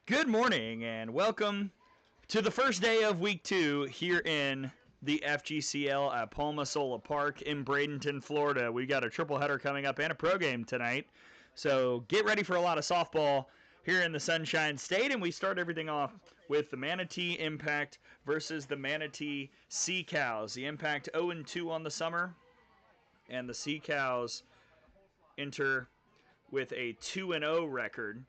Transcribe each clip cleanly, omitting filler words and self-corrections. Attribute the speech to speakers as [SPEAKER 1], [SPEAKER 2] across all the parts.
[SPEAKER 1] Good morning and welcome to the first day of week 2 here in the FGCL at Palma Sola Park in Bradenton, Florida. We got a triple header coming up and a pro game tonight. So get ready for a lot of softball here in the Sunshine State, and we start everything off with the Manatee Impact versus the Manatee Sea Cows. The Impact 0-2 on the summer, and the Sea Cows enter with a 2-0 record.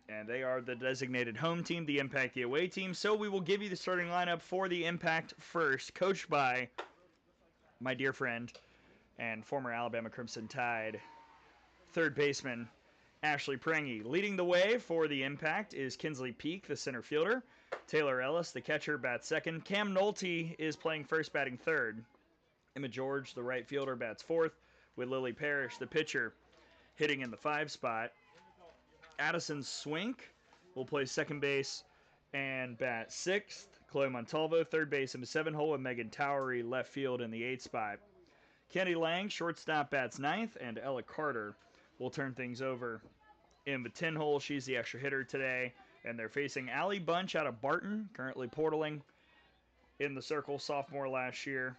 [SPEAKER 1] And they are the designated home team, the Impact the away team. So we will give you the starting lineup for the Impact first, coached by my dear friend and former Alabama Crimson Tide third baseman Ashley Prangy. Leading the way for the Impact is Kinsley Peak, the center fielder. Taylor Ellis, the catcher, bats second. Cam Nolte is playing first, batting third. Emma George, the right fielder, bats fourth, with Lily Parrish, the pitcher, hitting in the 5 spot. Addison Swink will play second base and bat 6th. Chloe Montalvo, third base in the 7-hole, and Megan Towery, left field in the 8th spot. Kenny Lang, shortstop, bats 9th, and Ella Carter will turn things over in the 10-hole. She's the extra hitter today, and they're facing Allie Bunch out of Barton, currently portaling in the circle, sophomore last year.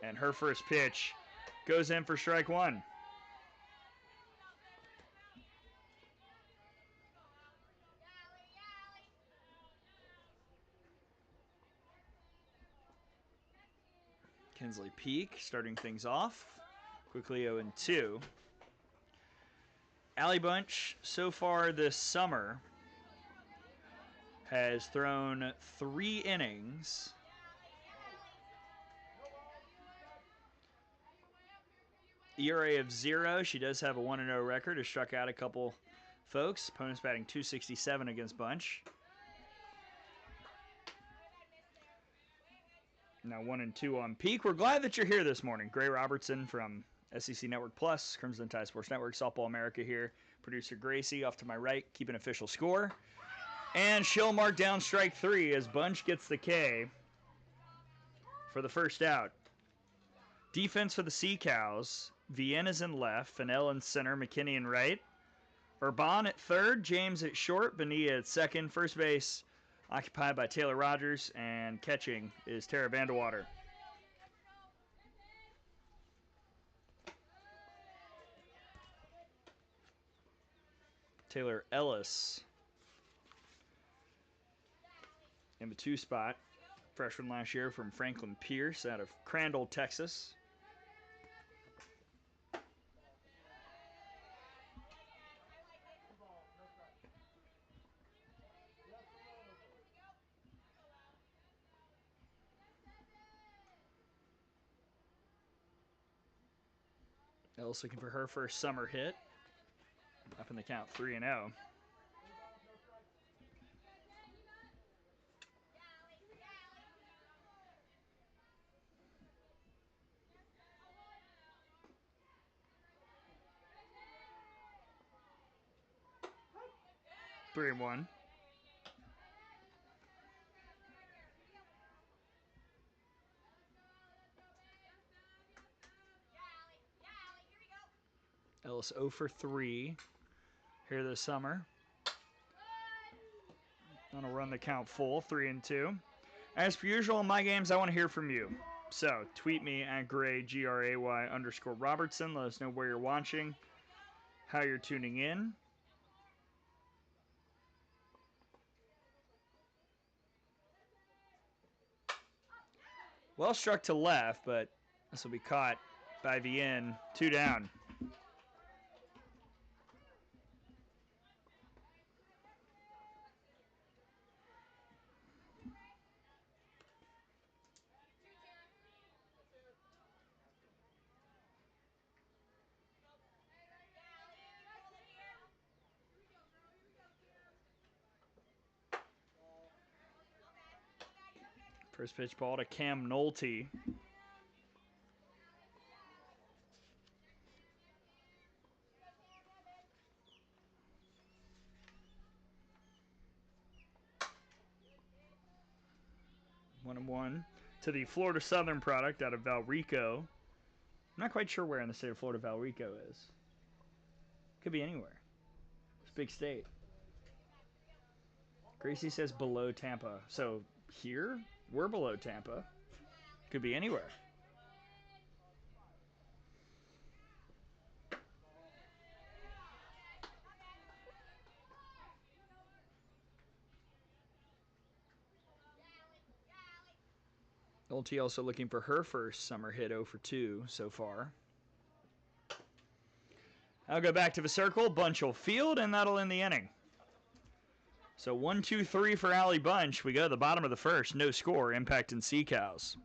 [SPEAKER 1] And her first pitch goes in for strike one. Kinsley Peak starting things off. Quickly 0-2. Allie Bunch, so far this summer, has thrown 3 innings. ERA of 0. She does have a 1-0 record. Has struck out a couple folks. Opponents batting .267 against Bunch. Now 1-2 on Peak. We're glad that you're here this morning. Gray Robertson from SEC Network Plus, Crimson Tide Sports Network, Softball America here. Producer Gracie off to my right, keeping official score. And she'll mark down strike 3 as Bunch gets the K for the first out. Defense for the Sea Cows. Vienna's in left, Fennell in center, McKinney in right. Urban at third, James at short, Bonilla at second. First base occupied by Taylor Rogers, and catching is Tara Vandewater. Taylor Ellis in the 2 spot. Freshman last year from Franklin Pierce out of Crandall, Texas. Ellis looking for her first summer hit. Up in the count, 3-0. Three and one. Ellis 0 for 3 here this summer. Gonna run the count full, 3-2. As per usual in my games, I want to hear from you. So tweet me at Gray, GRAY_Robertson. Let us know where you're watching, how you're tuning in. Well struck to left, but this will be caught by Vienne. 2 down. First pitch ball to Cam Nolte. One and one to the Florida Southern product out of Valrico. I'm not quite sure where in the state of Florida Valrico is. Could be anywhere. It's a big state. Gracie says below Tampa. So here, we're below Tampa. Could be anywhere. Nolte also looking for her first summer hit, 0 for 2 so far. I'll go back to the circle. Bunch will field, and that'll end the inning. So 1, 2, 3 for Allie Bunch. We go to the bottom of the first. No score. Impact and Sea Cows.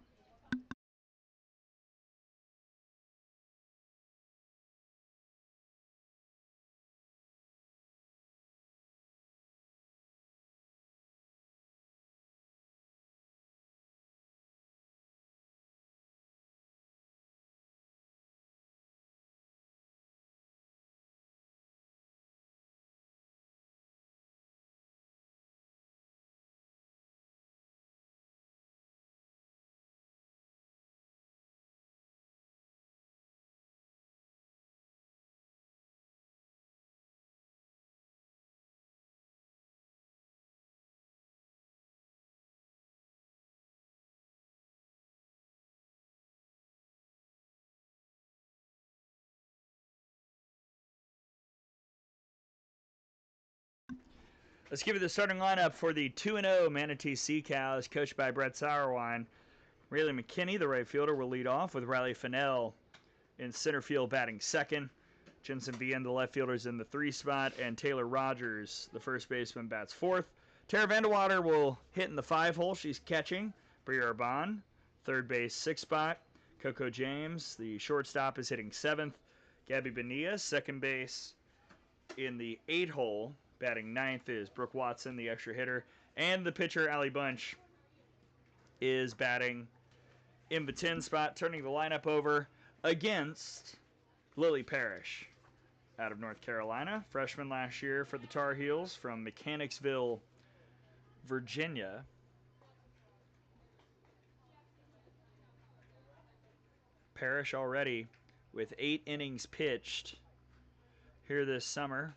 [SPEAKER 1] Let's give you the starting lineup for the 2-0 Manatee Sea Cows, coached by Brett Sauerwein. Rayleigh McKinney, the right fielder, will lead off with Riley Fennell in center field batting second. Jensen Bien, the left fielder, is in the 3 spot, and Taylor Rogers, the first baseman, bats fourth. Tara Vandewater will hit in the 5 hole. She's catching. Bria Arbon, third base, 6 spot. Coco James, the shortstop, is hitting 7th. Gabby Bonilla, second base, in the 8 hole. Batting 9th is Brooke Watson, the extra hitter. And the pitcher, Allie Bunch, is batting in the 10 spot, turning the lineup over against Lily Parrish out of North Carolina. Freshman last year for the Tar Heels from Mechanicsville, Virginia. Parrish already with 8 innings pitched here this summer.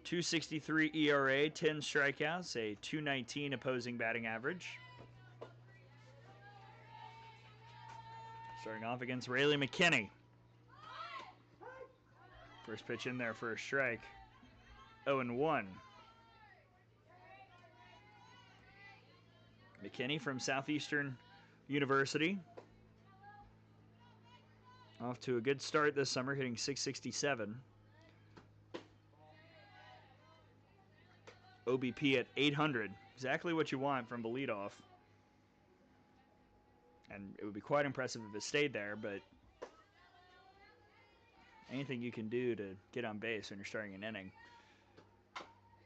[SPEAKER 1] 2.63 ERA, 10 strikeouts, a 2.19 opposing batting average. Starting off against Rayleigh McKinney. First pitch in there for a strike. 0-1. McKinney from Southeastern University. Off to a good start this summer, hitting .667. OBP at 800. Exactly what you want from the leadoff. And it would be quite impressive if it stayed there, but anything you can do to get on base when you're starting an inning.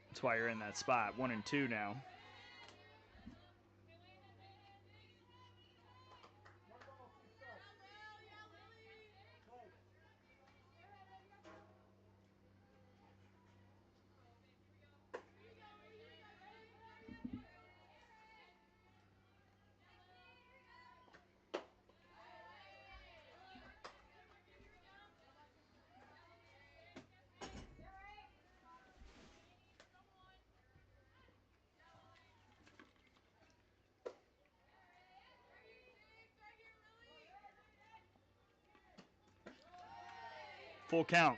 [SPEAKER 1] That's why you're in that spot. 1-2 now. Full count.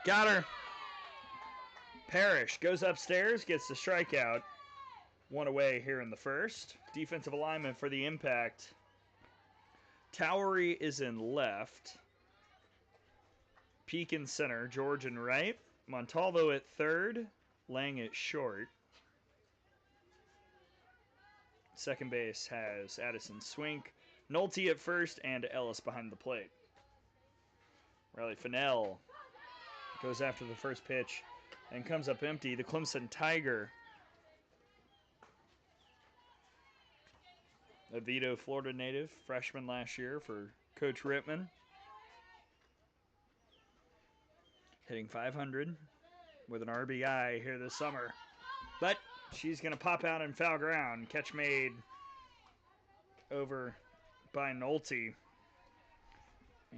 [SPEAKER 1] Got her. Parrish goes upstairs, gets the strikeout. 1 away here in the first. Defensive alignment for the Impact. Towery is in left. Peak in center. George in right. Montalvo at third. Lang at short. Second base has Addison Swink. Nolte at first, and Ellis behind the plate. Riley Fennell goes after the first pitch and comes up empty. The Clemson Tiger, a Vito, Florida native, freshman last year for Coach Rittman. hitting 500 with an RBI here this summer. But she's going to pop out in foul ground. Catch made over by Nolte.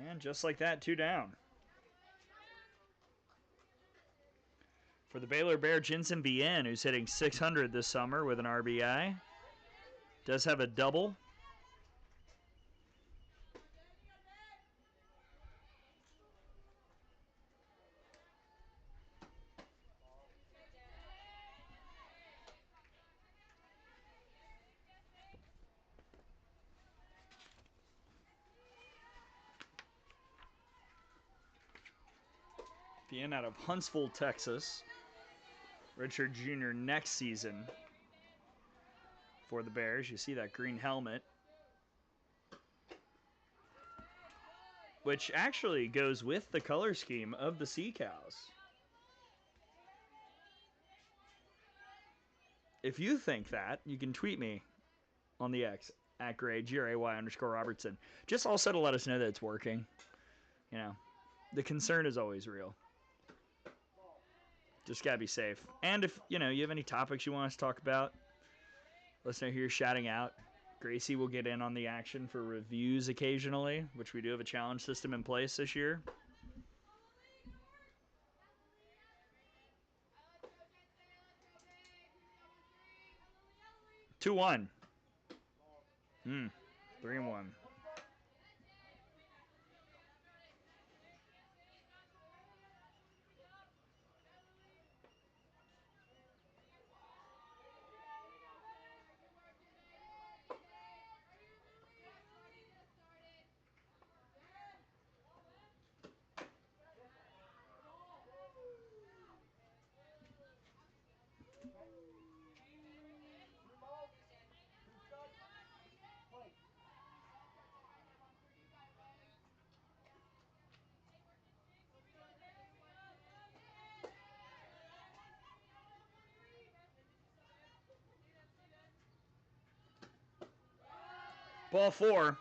[SPEAKER 1] And just like that, 2 down. For the Baylor Bear, Jensen Bien, who's hitting 600 this summer with an RBI. Does have a double. Bien out of Huntsville, Texas. Redshirt junior next season for the Bears. You see that green helmet, which actually goes with the color scheme of the Sea Cows. If you think that, you can tweet me on the X at Gray, GRAY_Robertson. Just also to let us know that it's working. You know, the concern is always real. Just gotta be safe. And if, you know, you have any topics you want us to talk about, let us know who you're shouting out. Gracie will get in on the action for reviews occasionally, which we do have a challenge system in place this year. Two one. 3-1. Ball 4.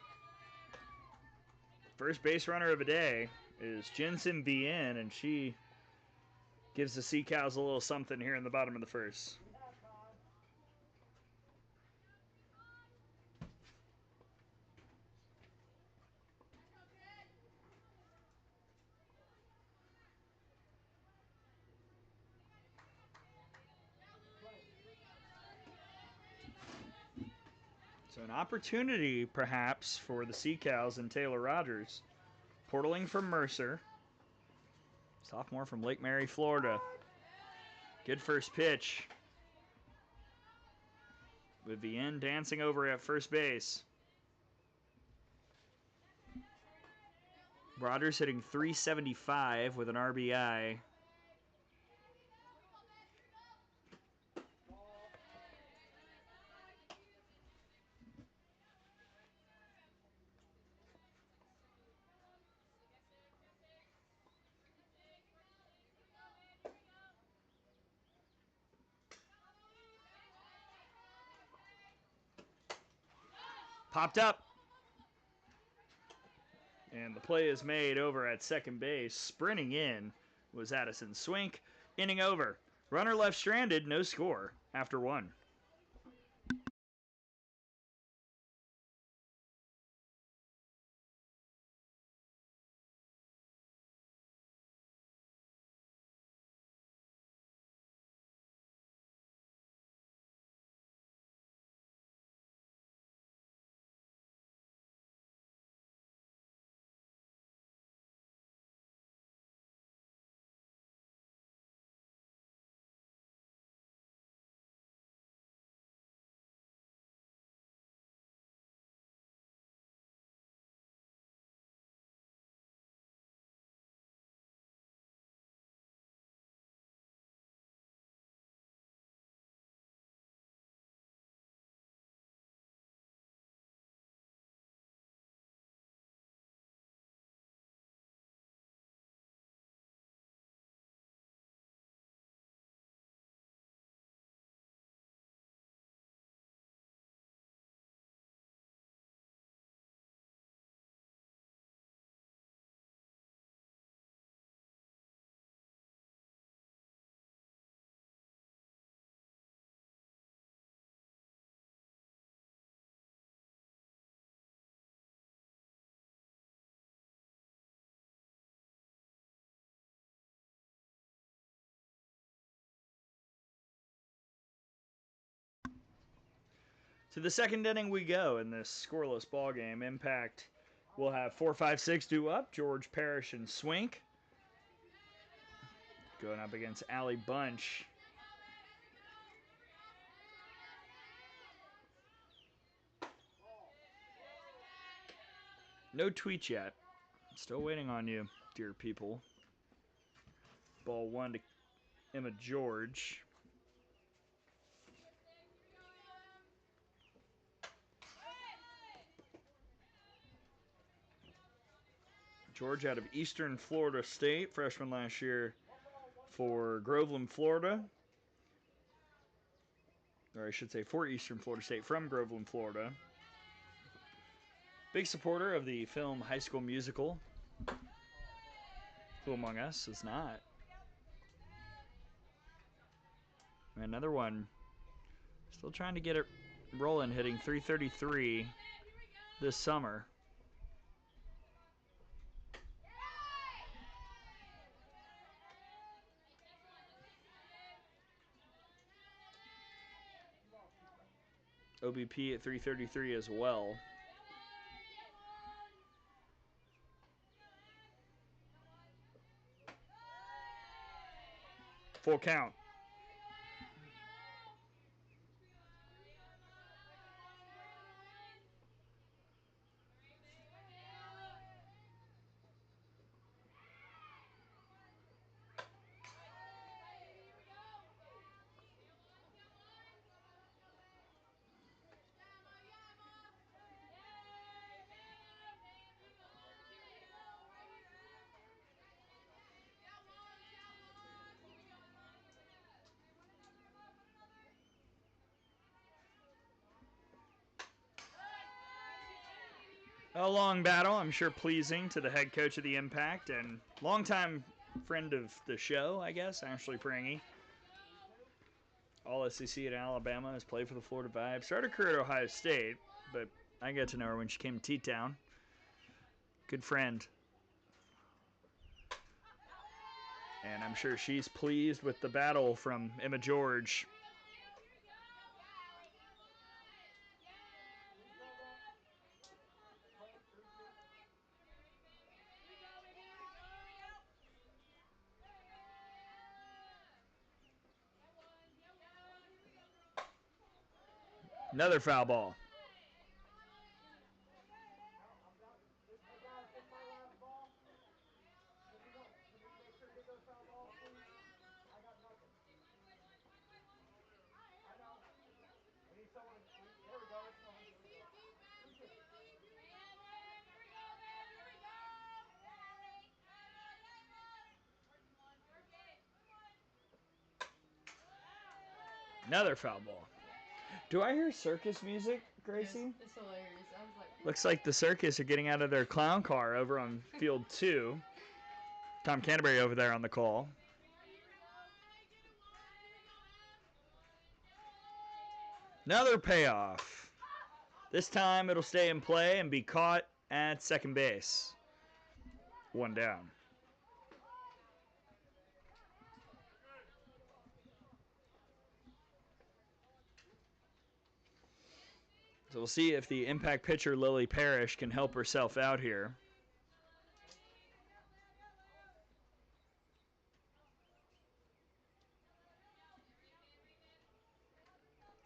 [SPEAKER 1] First base runner of the day is Jensen Bien, and she gives the Sea Cows a little something here in the bottom of the first. So an opportunity, perhaps, for the Sea Cows and Taylor Rogers. Portaling from Mercer. Sophomore from Lake Mary, Florida. Good first pitch. With Bien dancing over at first base. Rogers hitting .375 with an RBI. Popped up. And the play is made over at second base. Sprinting in was Addison Swink. Inning over. Runner left stranded, no score after 1. To the second inning we go in this scoreless ball game. Impact will have 4, 5, 6 due up. George Parrish and Swink going up against Allie Bunch. No tweets yet. Still waiting on you, dear people. Ball 1 to Emma George. George out of Eastern Florida State, freshman last year for Groveland, Florida. Or I should say for Eastern Florida State from Groveland, Florida. Big supporter of the film High School Musical. Who among us is not? Another one. Still trying to get it rolling, hitting .333 this summer. OBP at .333 as well. Full count. A long battle, I'm sure pleasing to the head coach of the Impact and longtime friend of the show, I guess, Ashley Prangy. All SEC at Alabama, has played for the Florida Vibe. Started her career at Ohio State, but I got to know her when she came to T-Town. Good friend. And I'm sure she's pleased with the battle from Emma George. Another foul ball. Another foul ball. Do I hear circus music, Gracie?
[SPEAKER 2] Yes, it's hilarious. I was like,
[SPEAKER 1] Looks like the circus are getting out of their clown car over on field 2. Tom Canterbury over there on the call. Another payoff. This time it'll stay in play and be caught at second base. 1 down. So we'll see if the Impact pitcher Lily Parrish can help herself out here.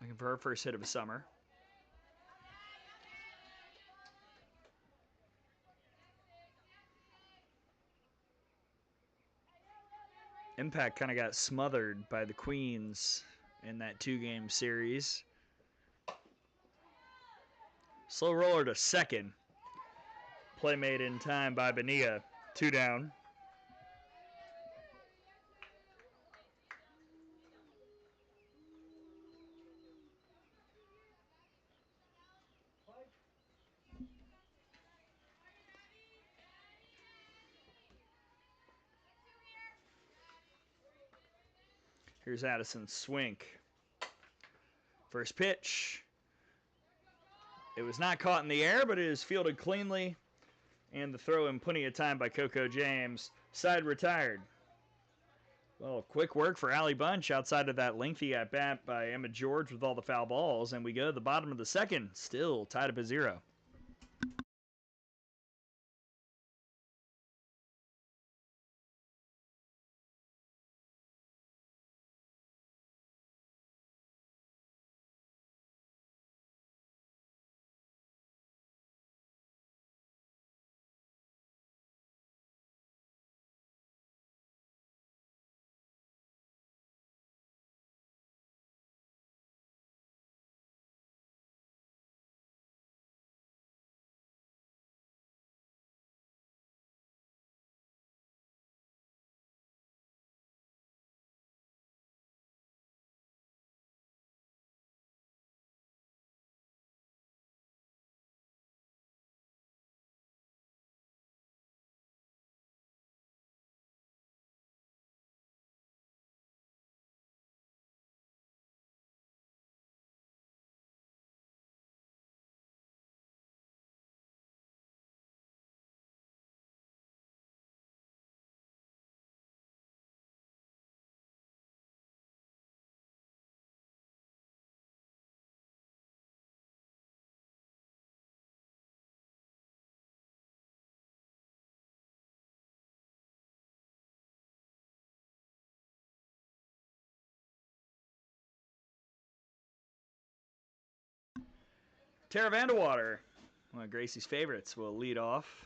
[SPEAKER 1] Looking for her first hit of the summer. Impact kind of got smothered by the Queens in that 2-game series. Slow roller to second. Play made in time by Bonilla. 2 down. Here's Addison Swink. First pitch. It was not caught in the air, but it is fielded cleanly. And the throw in plenty of time by Coco James. Side retired. Well, quick work for Allie Bunch outside of that lengthy at bat by Emma George with all the foul balls, and we go to the bottom of the second, still tied up at 0. Tara Vandewater, one of Gracie's favorites, will lead off.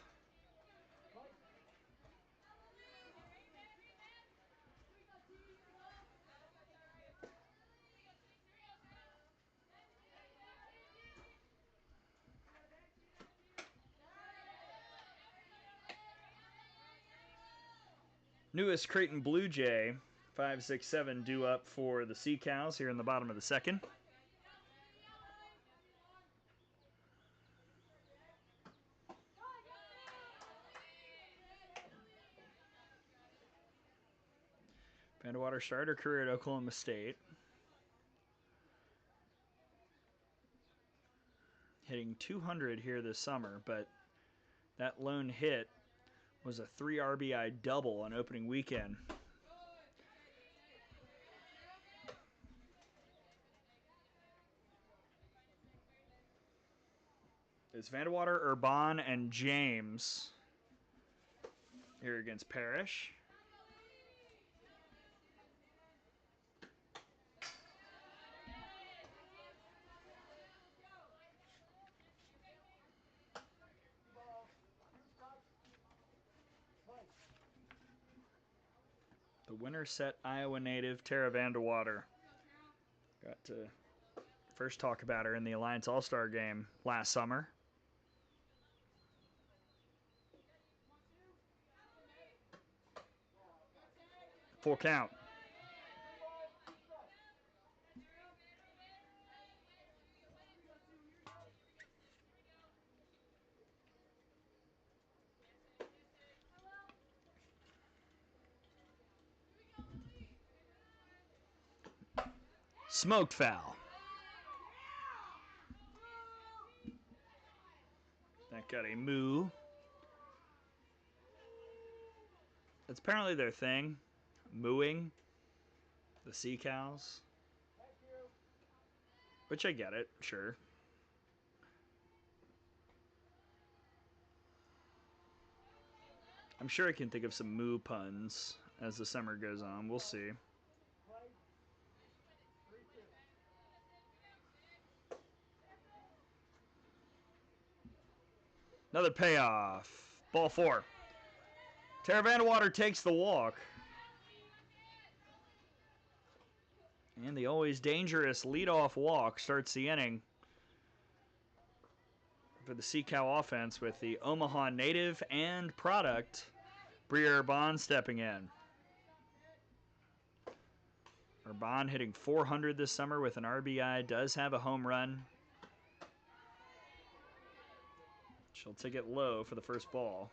[SPEAKER 1] Newest Creighton Blue Jay, 5-6-7, due up for the Sea Cows here in the bottom of the second. Vandewater started her career at Oklahoma State, hitting 200 here this summer, but that lone hit was a 3 RBI double on opening weekend. It's Vandewater, Urban, and James here against Parrish. The winner set Iowa native Tara Vandewater. Got to first talk about her in the Alliance All-Star game last summer. Full count. Smoked foul. That got a moo. That's apparently their thing, mooing the Sea Cows. Which I get it, sure. I'm sure I can think of some moo puns as the summer goes on. We'll see. Another payoff. Ball 4. Tara Vandewater takes the walk. And the always dangerous leadoff walk starts the inning for the Sea Cow offense with the Omaha native and product, Bria Urban, stepping in. Urban hitting 400 this summer with an RBI, does have a home run. She'll take it low for the first ball.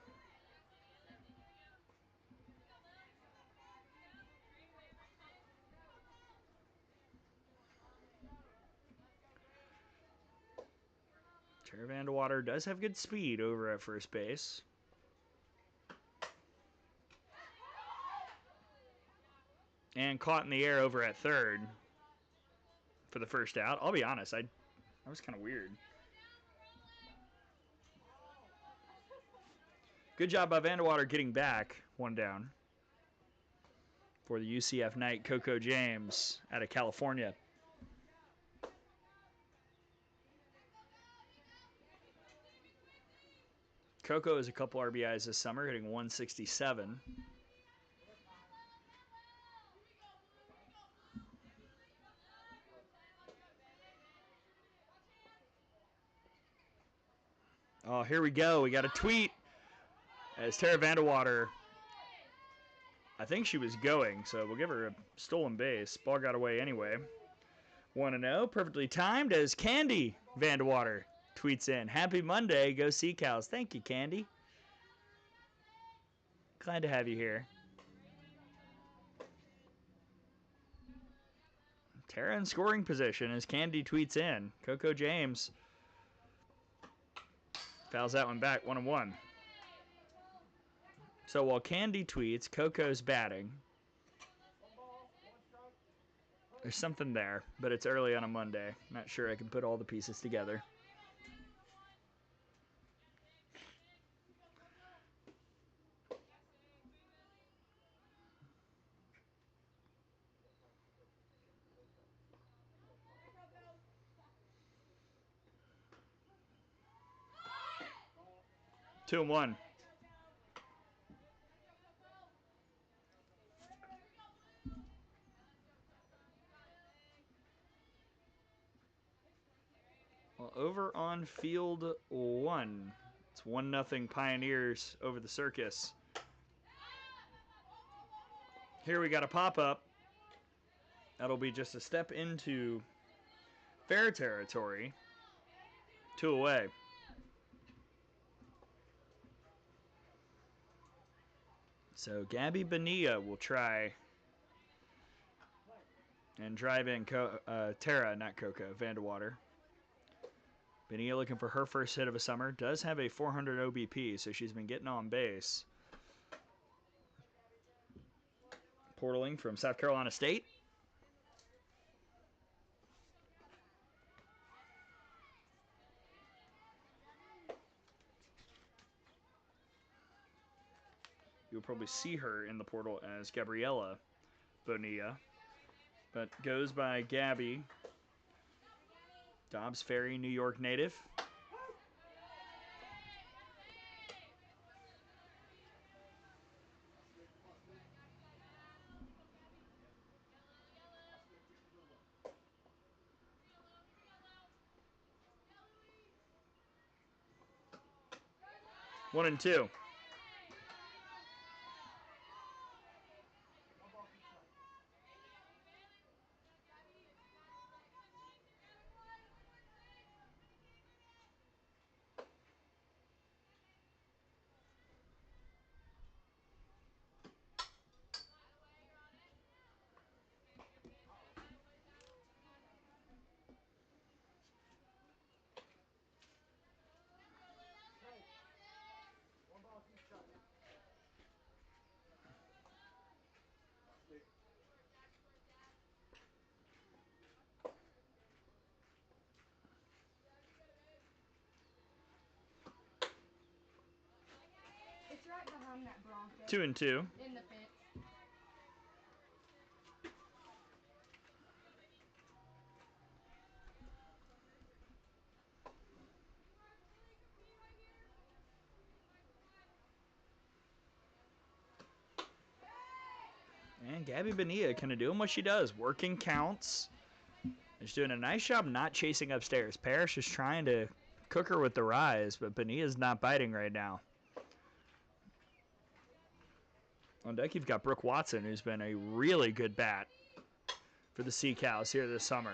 [SPEAKER 1] Tara Vandewater does have good speed over at first base. and caught in the air over at third for the first out. I'll be honest, that was kind of weird. Good job by Vandewater getting back. One down for the UCF Knight, Coco James out of California. Coco has a couple RBIs this summer, hitting 167. Oh, here we go. We got a tweet as Tara Vandewater, I think she was going, so we'll give her a stolen base. Ball got away anyway. 1-0, perfectly timed as Candy Vandewater tweets in. Happy Monday, go Sea Cows. Thank you, Candy. Glad to have you here. Tara in scoring position as Candy tweets in. Coco James fouls that one back, 1-1. So while Candy tweets, Coco's batting. There's something there, but it's early on a Monday. Not sure I can put all the pieces together. Two and one. Well, over on field one, it's 1-0 Pioneers over the Circus. Here we got a pop-up. That'll be just a step into fair territory. 2 away. So Gabby Bonilla will try and drive in Tara, not Coco, Vandewater. Bonilla looking for her first hit of a summer. Does have a 400 OBP, so she's been getting on base. Portaling from South Carolina State. You'll probably see her in the portal as Gabriella Bonilla, but goes by Gabby. Dobbs Ferry, New York native. One and two.
[SPEAKER 2] It's right behind that Bronco.
[SPEAKER 1] 2 and 2.
[SPEAKER 2] In the fence.
[SPEAKER 1] And Gabby Bonilla kind of doing what she does, working counts. She's doing a nice job not chasing upstairs. Parrish is trying to cook her with the rise, but Bonilla's not biting right now. On deck, you've got Brooke Watson, who's been a really good bat for the Sea Cows here this summer.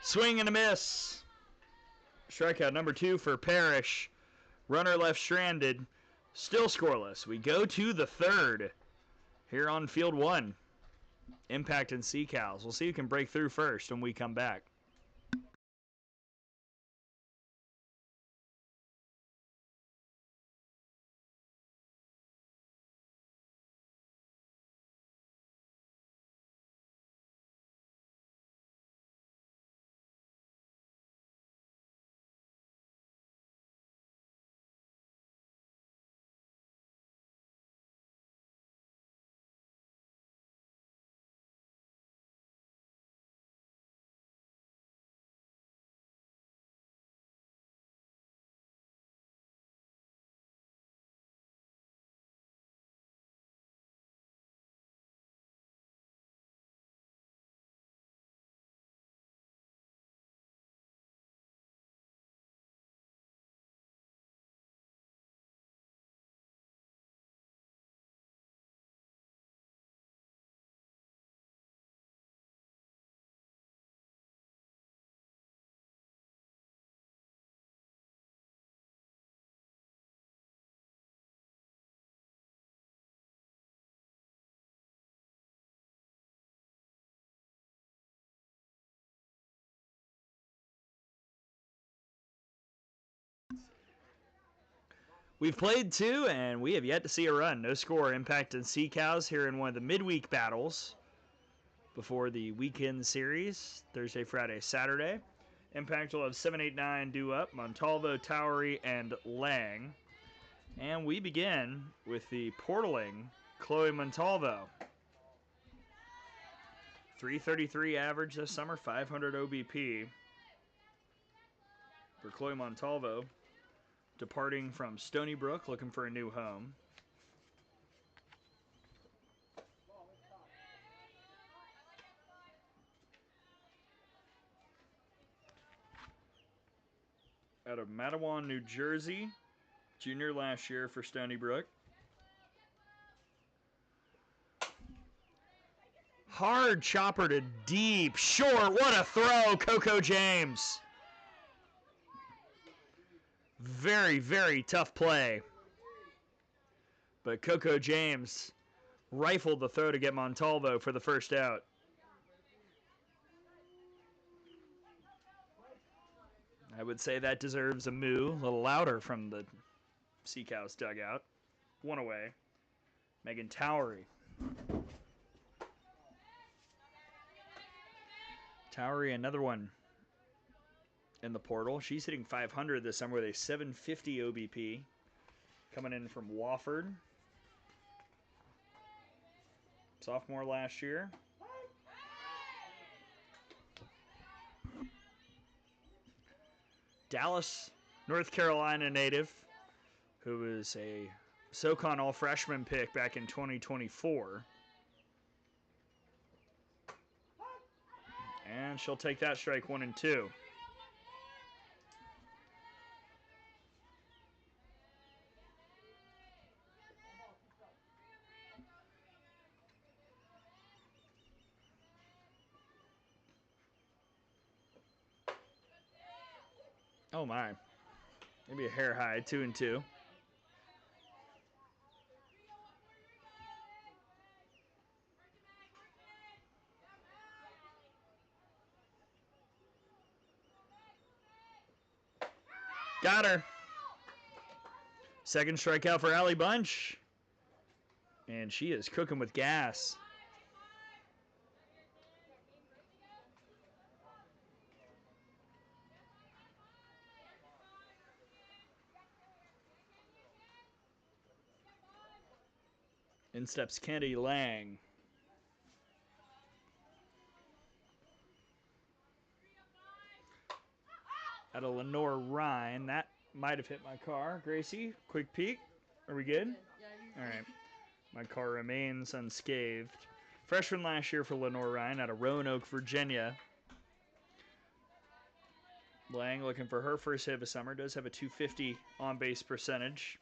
[SPEAKER 1] Swing and a miss. Strikeout number 2 for Parrish. Runner left stranded. Still scoreless. We go to the third here on field one. Impact and Sea-Cows. We'll see who can break through first when we come back. We've played two, and we have yet to see a run. No score. Impact and Sea-Cows here in one of the midweek battles before the weekend series, Thursday, Friday, Saturday. Impact will have 7, 8, 9 due up, Montalvo, Towery, and Lang. And we begin with the portaling Chloe Montalvo. 333 average this summer, 500 OBP for Chloe Montalvo, departing from Stony Brook, looking for a new home. Out of Matawan, New Jersey, junior last year for Stony Brook. Hard chopper to deep, short, what a throw, Coco James. Very, very tough play. But Coco James rifled the throw to get Montalvo for the first out. I would say that deserves a moo, a little louder from the Sea-Cows dugout. One away. Megan Towery. Towery, another one in the portal. She's hitting 500 this summer with a 750 OBP. Coming in from Wofford. Sophomore last year. Dallas, North Carolina native, who was a SoCon All-Freshman pick back in 2024. And she'll take that strike 1 and 2. Oh my. Maybe a hair high, 2 and 2. Got her. Second strikeout for Allie Bunch. And she is cooking with gas. In steps Kennedy Lang. Out of Lenore Ryan. That might have hit my car. Gracie, quick peek. Are we good? All right. My car remains unscathed. Freshman last year for Lenore Ryan out of Roanoke, Virginia. Lang looking for her first hit of the summer. Does have a 250 on-base percentage.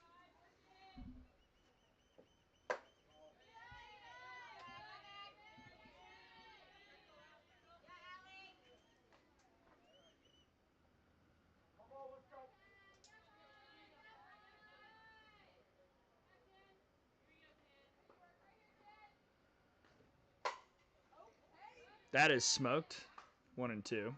[SPEAKER 1] That is smoked. 1 and 2.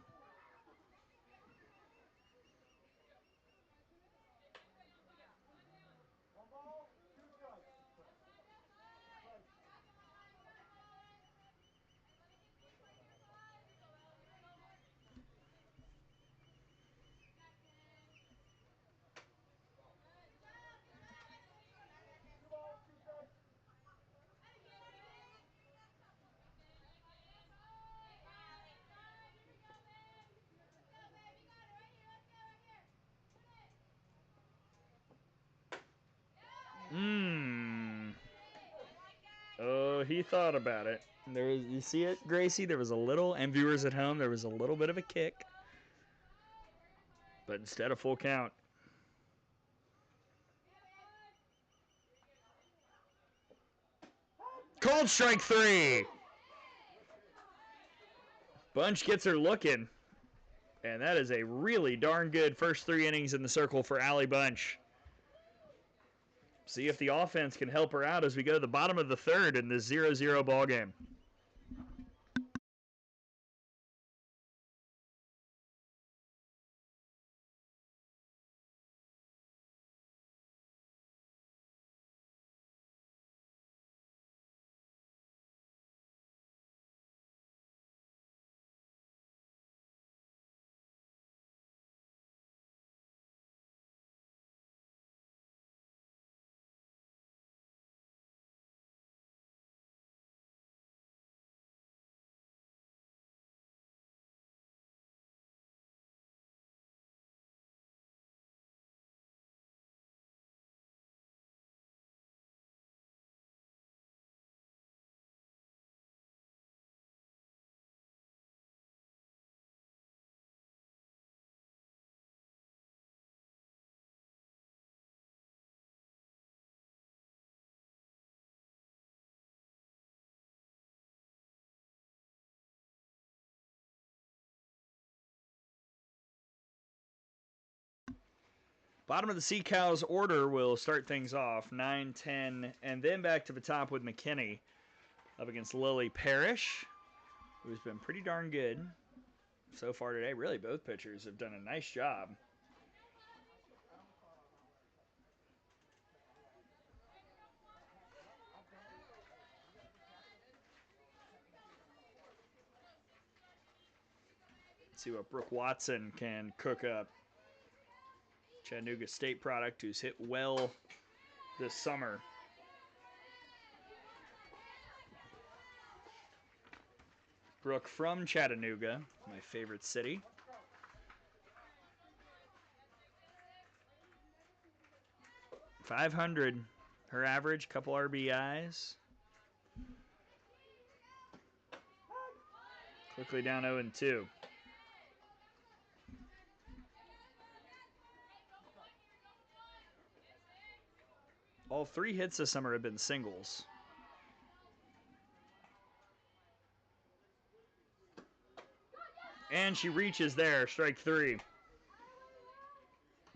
[SPEAKER 1] Oh, he thought about it. You see it, Gracie? There was a little, and viewers at home, there was a little bit of a kick. But instead of full count. Called strike 3. Bunch gets her looking. And that is a really darn good first 3 innings in the circle for Allie Bunch. See if the offense can help her out as we go to the bottom of the 3rd in this 0-0 ball game. Bottom of the Sea Cows order will start things off. 9, 10, and then back to the top with McKinney up against Lily Parrish, who's been pretty darn good so far today. Really, both pitchers have done a nice job. Let's see what Brooke Watson can cook up. Chattanooga State product who's hit well this summer. Brooke from Chattanooga, my favorite city. .500 her average, couple RBIs. Quickly down 0-2. All 3 hits this summer have been singles. And she reaches there, strike 3.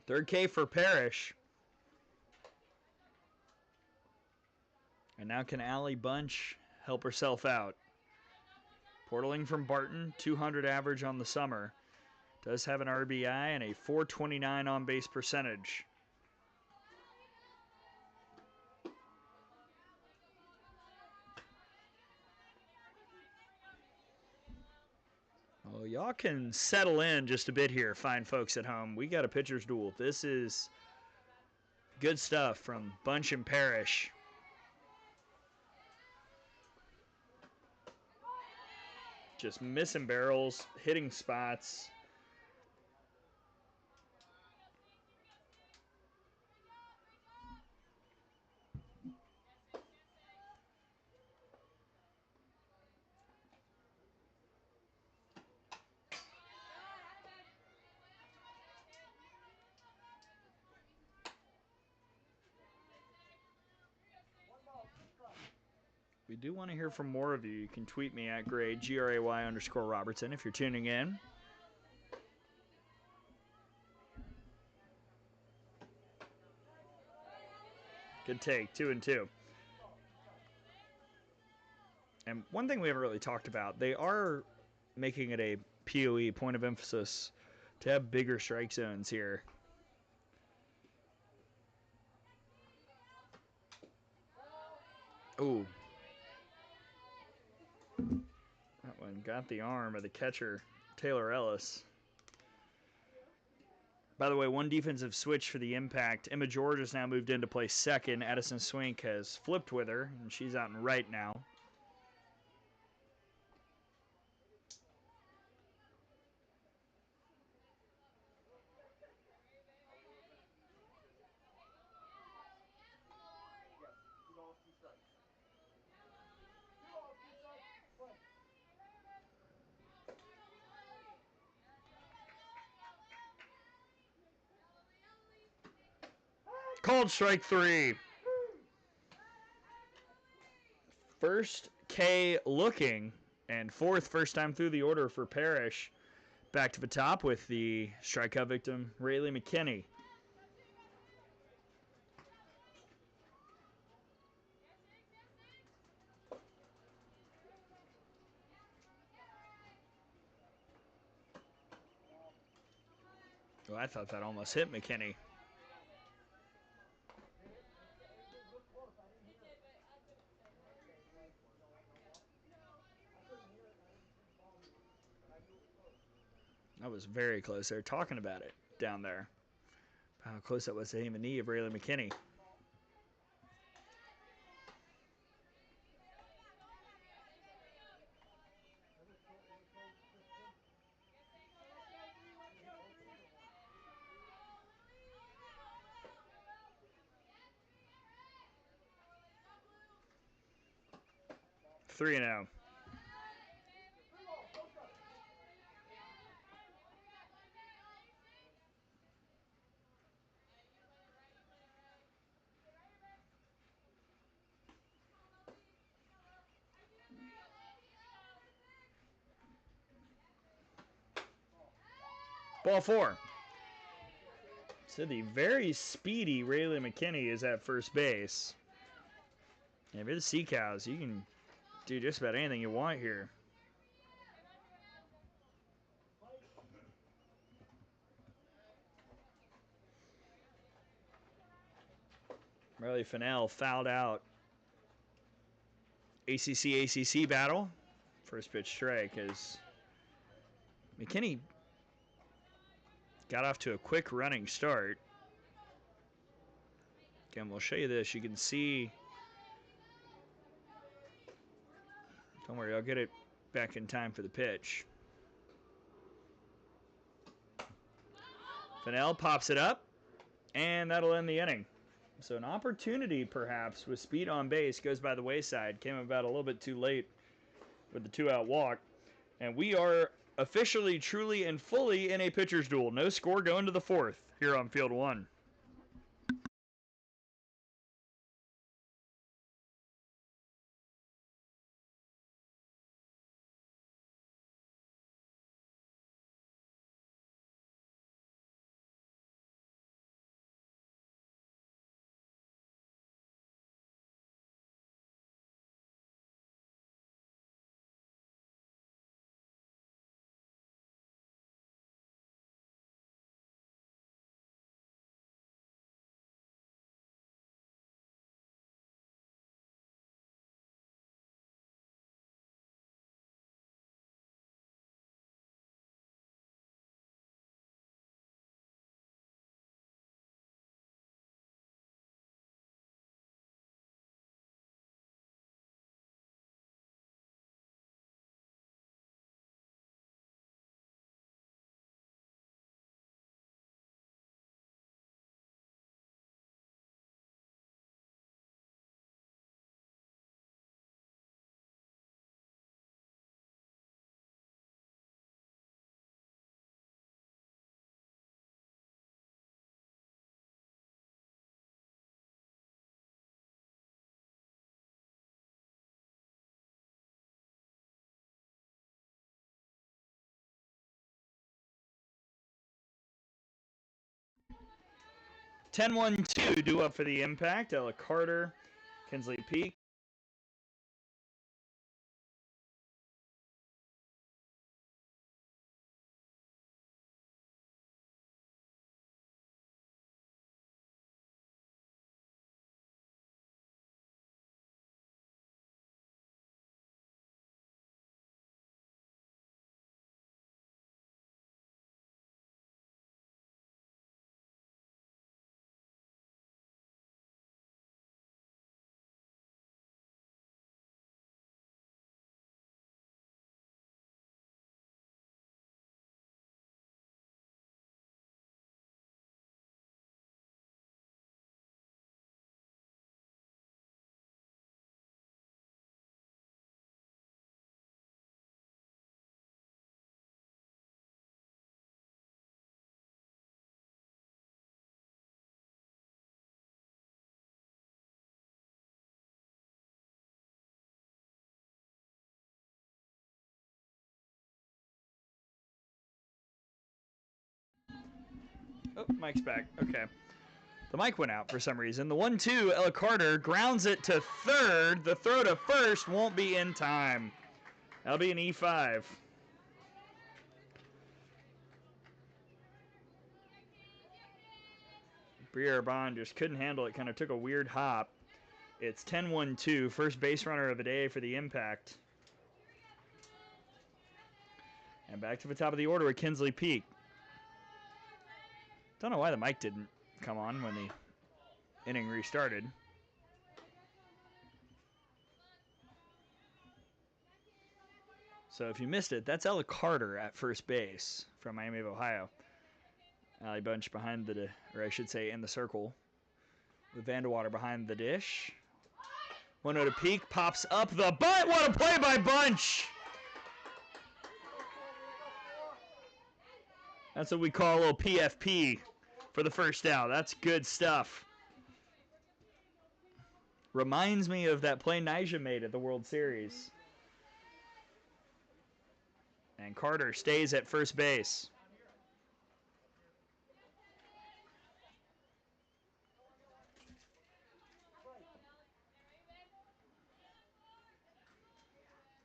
[SPEAKER 1] 3rd K for Parrish. And now can Allie Bunch help herself out? Portaling from Barton, 200 average on the summer. Does have an RBI and a .429 on base percentage. Well, y'all can settle in just a bit here, fine folks at home. We got a pitcher's duel. This is good stuff from Bunch and Parrish. Just missing barrels, hitting spots. We do want to hear from more of you. You can tweet me at Gray, GRAY_Robertson if you're tuning in. Good take, 2-2. And one thing we haven't really talked about, they are making it a POE, point of emphasis, to have bigger strike zones here. Ooh. That one got the arm of the catcher, Taylor Ellis. By the way, one defensive switch for the Impact. Emma George has now moved in to play second. Addison Swink has flipped with her, and she's out in right now. Called strike 3. First K looking, and fourth first time through the order for Parrish. Back to the top with the strikeout victim, Rayleigh McKinney. Oh, I thought that almost hit McKinney. That was very close. They're talking about it down there. How close that was to hitting the knee of Rayleigh McKinney. Three and out. Ball 4. So the very speedy Rayleigh McKinney is at first base. And if you're the Sea Cows, you can do just about anything you want here. Riley Fennell fouled out. ACC battle. First pitch strike as McKinney got off to a quick running start. Again, we'll show you this. You can see. Don't worry, I'll get it back in time for the pitch. Fennell pops it up, and that'll end the inning. So an opportunity, perhaps, with speed on base goes by the wayside. Came about a little bit too late with the 2-out walk. And we are officially, truly, and fully in a pitcher's duel. No score going to the 4th here on Field 1. (10-1-2) due up for the Impact. Ella Carter, Kinsley Peak. Oh, Mike's back. Okay. The mic went out for some reason. The 1-2, Ella Carter grounds it to third. The throw to first won't be in time. That'll be an E5. Briere Bond just couldn't handle it, kind of took a weird hop. It's 10-1-2, first base runner of the day for the Impact. And back to the top of the order with Kinsley Peak. Don't know why the mic didn't come on when the inning restarted. So if you missed it, that's Ella Carter at first base from Miami of Ohio. Allie Bunch behind the, or I should say in the circle, with Vandewater behind the dish. 1-0 to Peak, pops up the butt. What a play by Bunch! That's what we call a little PFP for the first out. That's good stuff. Reminds me of that play Nyjah made at the World Series. And Carter stays at first base.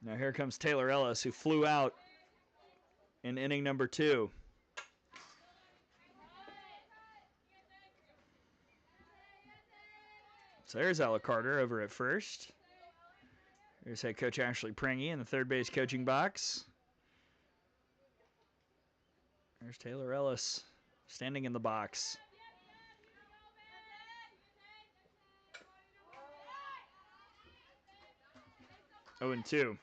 [SPEAKER 1] Now here comes Taylor Ellis, who flew out in inning number 2. So there's Ella Carter over at first. There's head coach Ashley Pringy in the third base coaching box. There's Taylor Ellis standing in the box. Oh, and 2.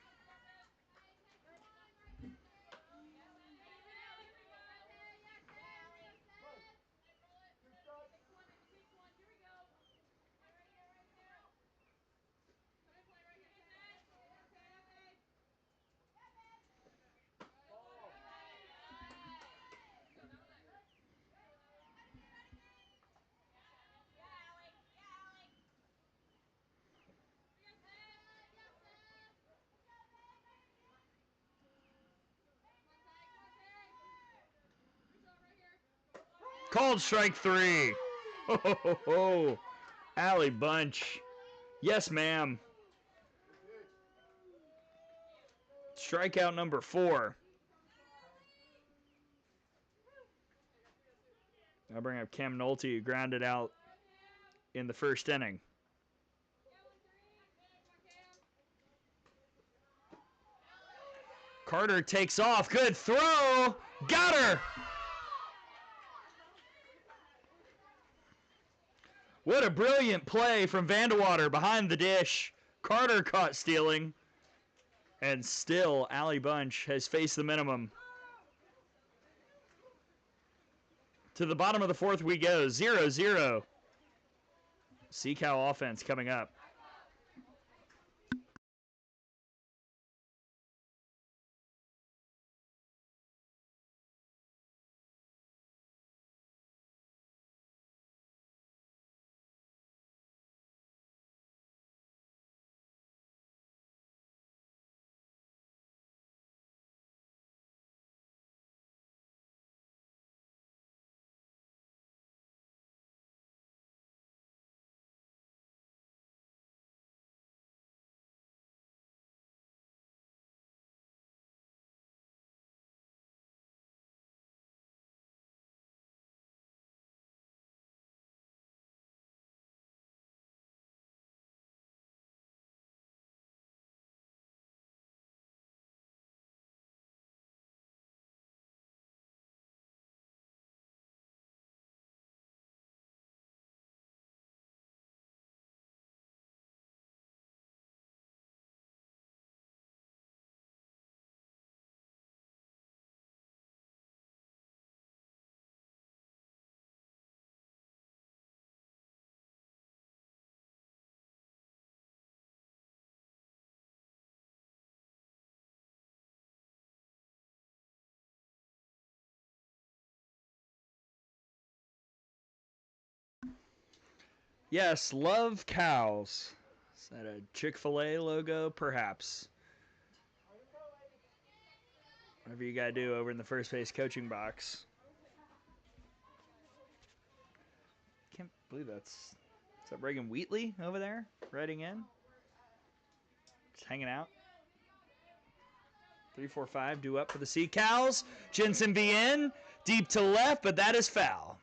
[SPEAKER 1] Called strike 3. Ho, ho, ho, ho. Allie Bunch. Yes, ma'am. Strikeout number 4. I'll bring up Cam Nolte, who grounded out in the first inning. Carter takes off. Good throw. Got her. What a brilliant play from Vandewater behind the dish. Carter caught stealing. And still, Allie Bunch has faced the minimum. To the bottom of the 4th we go. 0-0. SeaCal offense coming up. Yes, love cows. Is that a Chick-fil-A logo? Perhaps. Whatever you got to do over in the first base coaching box. can't believe that's. Is that Reagan Wheatley over there riding in? Just hanging out. 3-4-5, due up for the Sea Cows. Jensen be in, deep to left, but that is foul.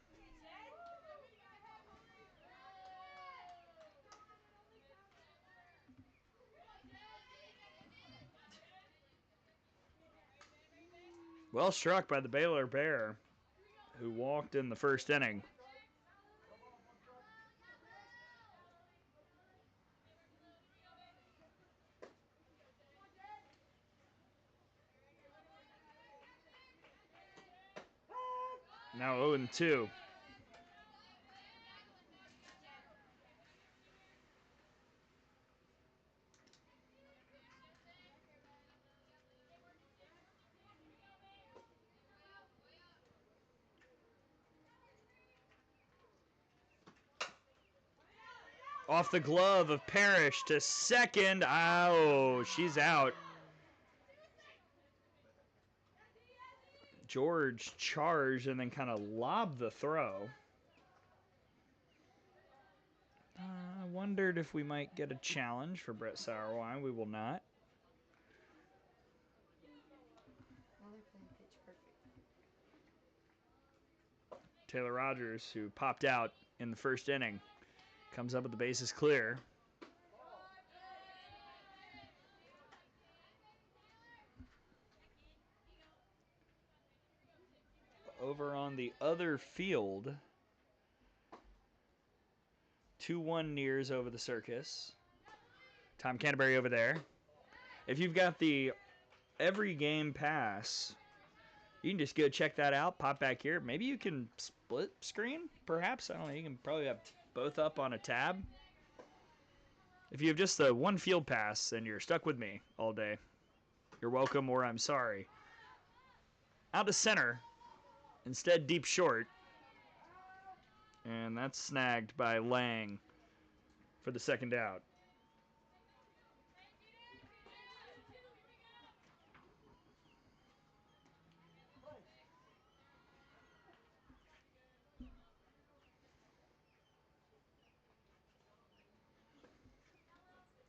[SPEAKER 1] Well struck by the Baylor Bear, who walked in the first inning. Now 0-2. Off the glove of Parrish to second. Oh, she's out. George charged and then kind of lobbed the throw. I wondered if we might get a challenge for Brett Sauerwein. We will not. Taylor Rogers, who popped out in the first inning, comes up with the bases clear. Over on the other field, 2-1 Nears over the Circus. Tom Canterbury over there. If you've got the Every Game Pass, you can just go check that out, pop back here. Maybe you can split screen, perhaps. I don't know. You can probably have both up on a tab. If you have just the one field pass and you're stuck with me all day, you're welcome or I'm sorry. Out to center. Instead, deep short. And that's snagged by Lang for the second out.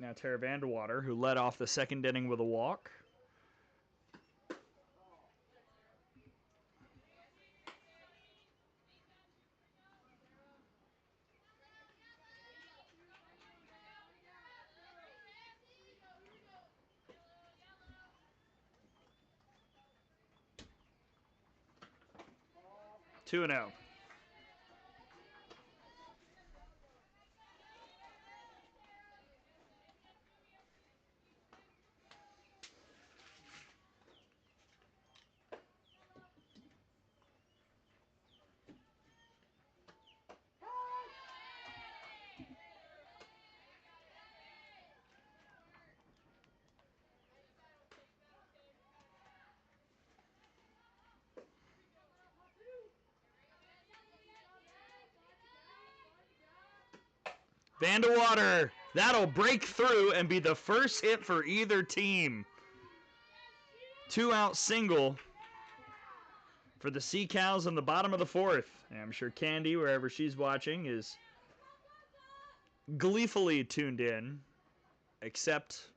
[SPEAKER 1] Now Tara Vandewater, who led off the second inning with a walk. Two and 0. Vandewater, that'll break through and be the first hit for either team. 2-out single for the Sea Cows in the bottom of the fourth. And I'm sure Candy, wherever she's watching, is gleefully tuned in, except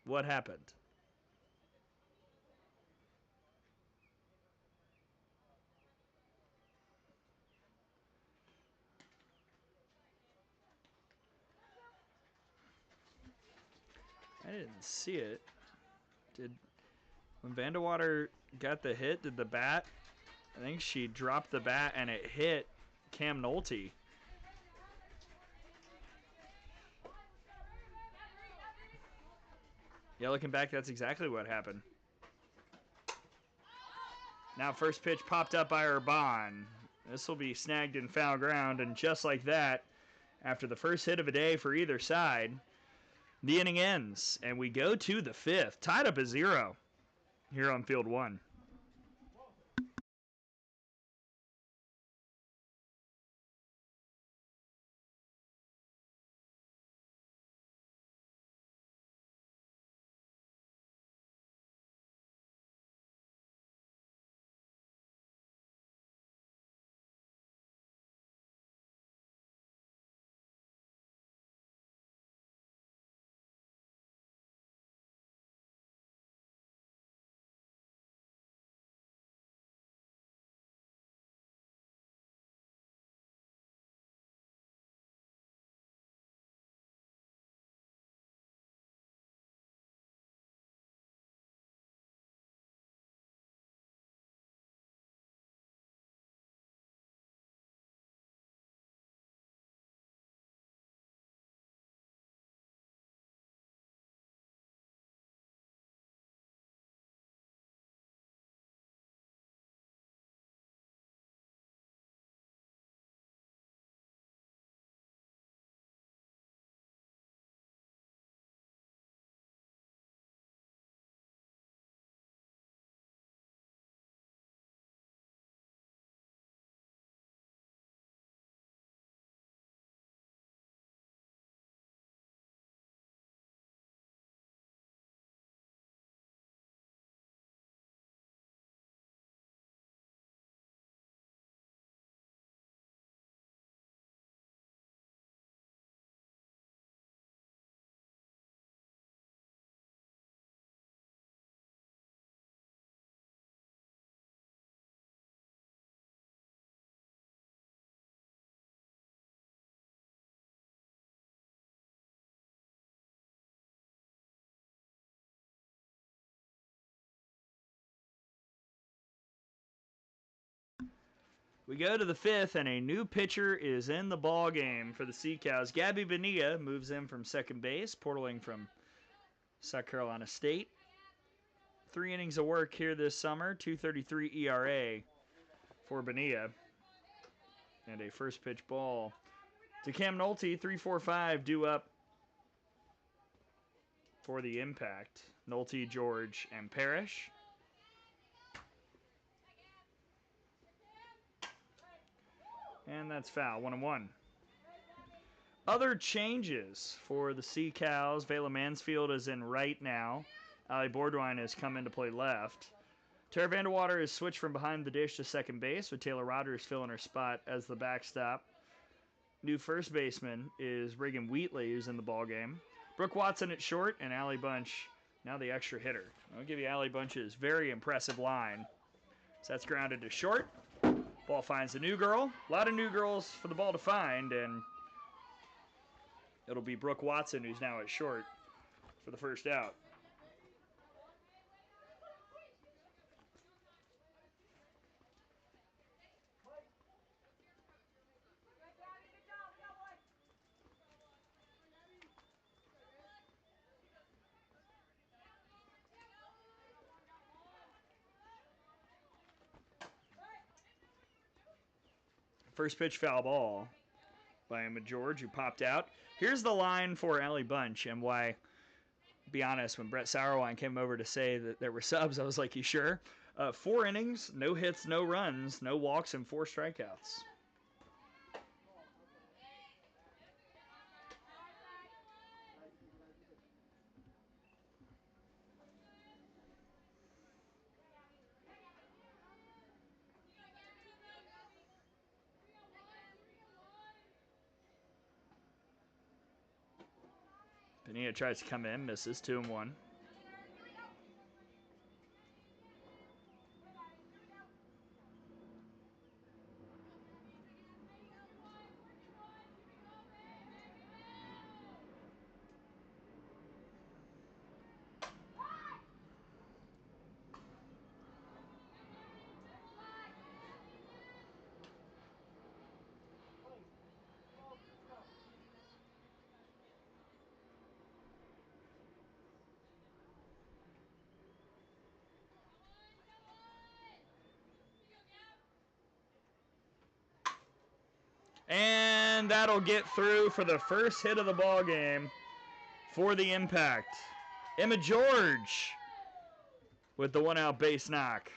[SPEAKER 1] what happened. I didn't see it. When Vandewater got the hit, did the bat, I think she dropped the bat and it hit Cam Nolte. Yeah, looking back, that's exactly what happened. Now first pitch popped up by Urban. This will be snagged in foul ground, and just like that, after the first hit of a day for either side, the inning ends, and we go to the fifth, tied up at 0 here on field one. We go to the 5th, and a new pitcher is in the ball game for the Sea Cows. Gabby Bonilla moves in from second base, portaling from South Carolina State. 3 innings of work here this summer, 2.33 ERA for Bonilla. And a first pitch ball to Cam Nolte, 3-4-5 due up for the Impact. Nolte, George, and Parrish. And that's foul, 1-1. Other changes for the Sea Cows. Vela Mansfield is in right now. Ali Bordwine has come in to play left. Tara Vanderwater is switched from behind the dish to second base, with Taylor Rogers filling her spot as the backstop. New first baseman is Reagan Wheatley, who's in the ballgame. Brooke Watson at short, and Allie Bunch, now the extra hitter. I'll give you Allie Bunch's very impressive line. So that's grounded to short. Ball finds a new girl. A lot of new girls for the ball to find, and it'll be Brooke Watson, who's now at short for the first out. First pitch foul ball by Emma George, who popped out. Here's the line for Allie Bunch, and why, be honest, when Brett Sauerwein came over to say that there were subs, I was like, you sure? 4 innings, no hits, no runs, no walks, and 4 strikeouts. Bonilla tries to come in, misses, 2-1. And that'll get through for the first hit of the ball game for the Impact. Emma George with the 1-out base knock.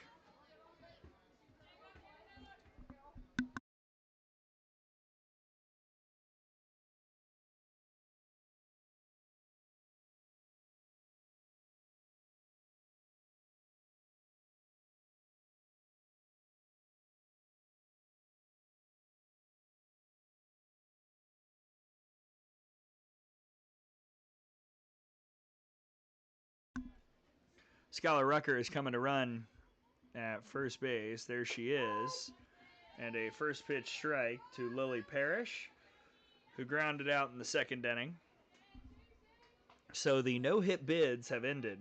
[SPEAKER 1] Skylar Rucker is coming to run at first base. There she is. And a first pitch strike to Lily Parrish, who grounded out in the second inning. So the no-hit bids have ended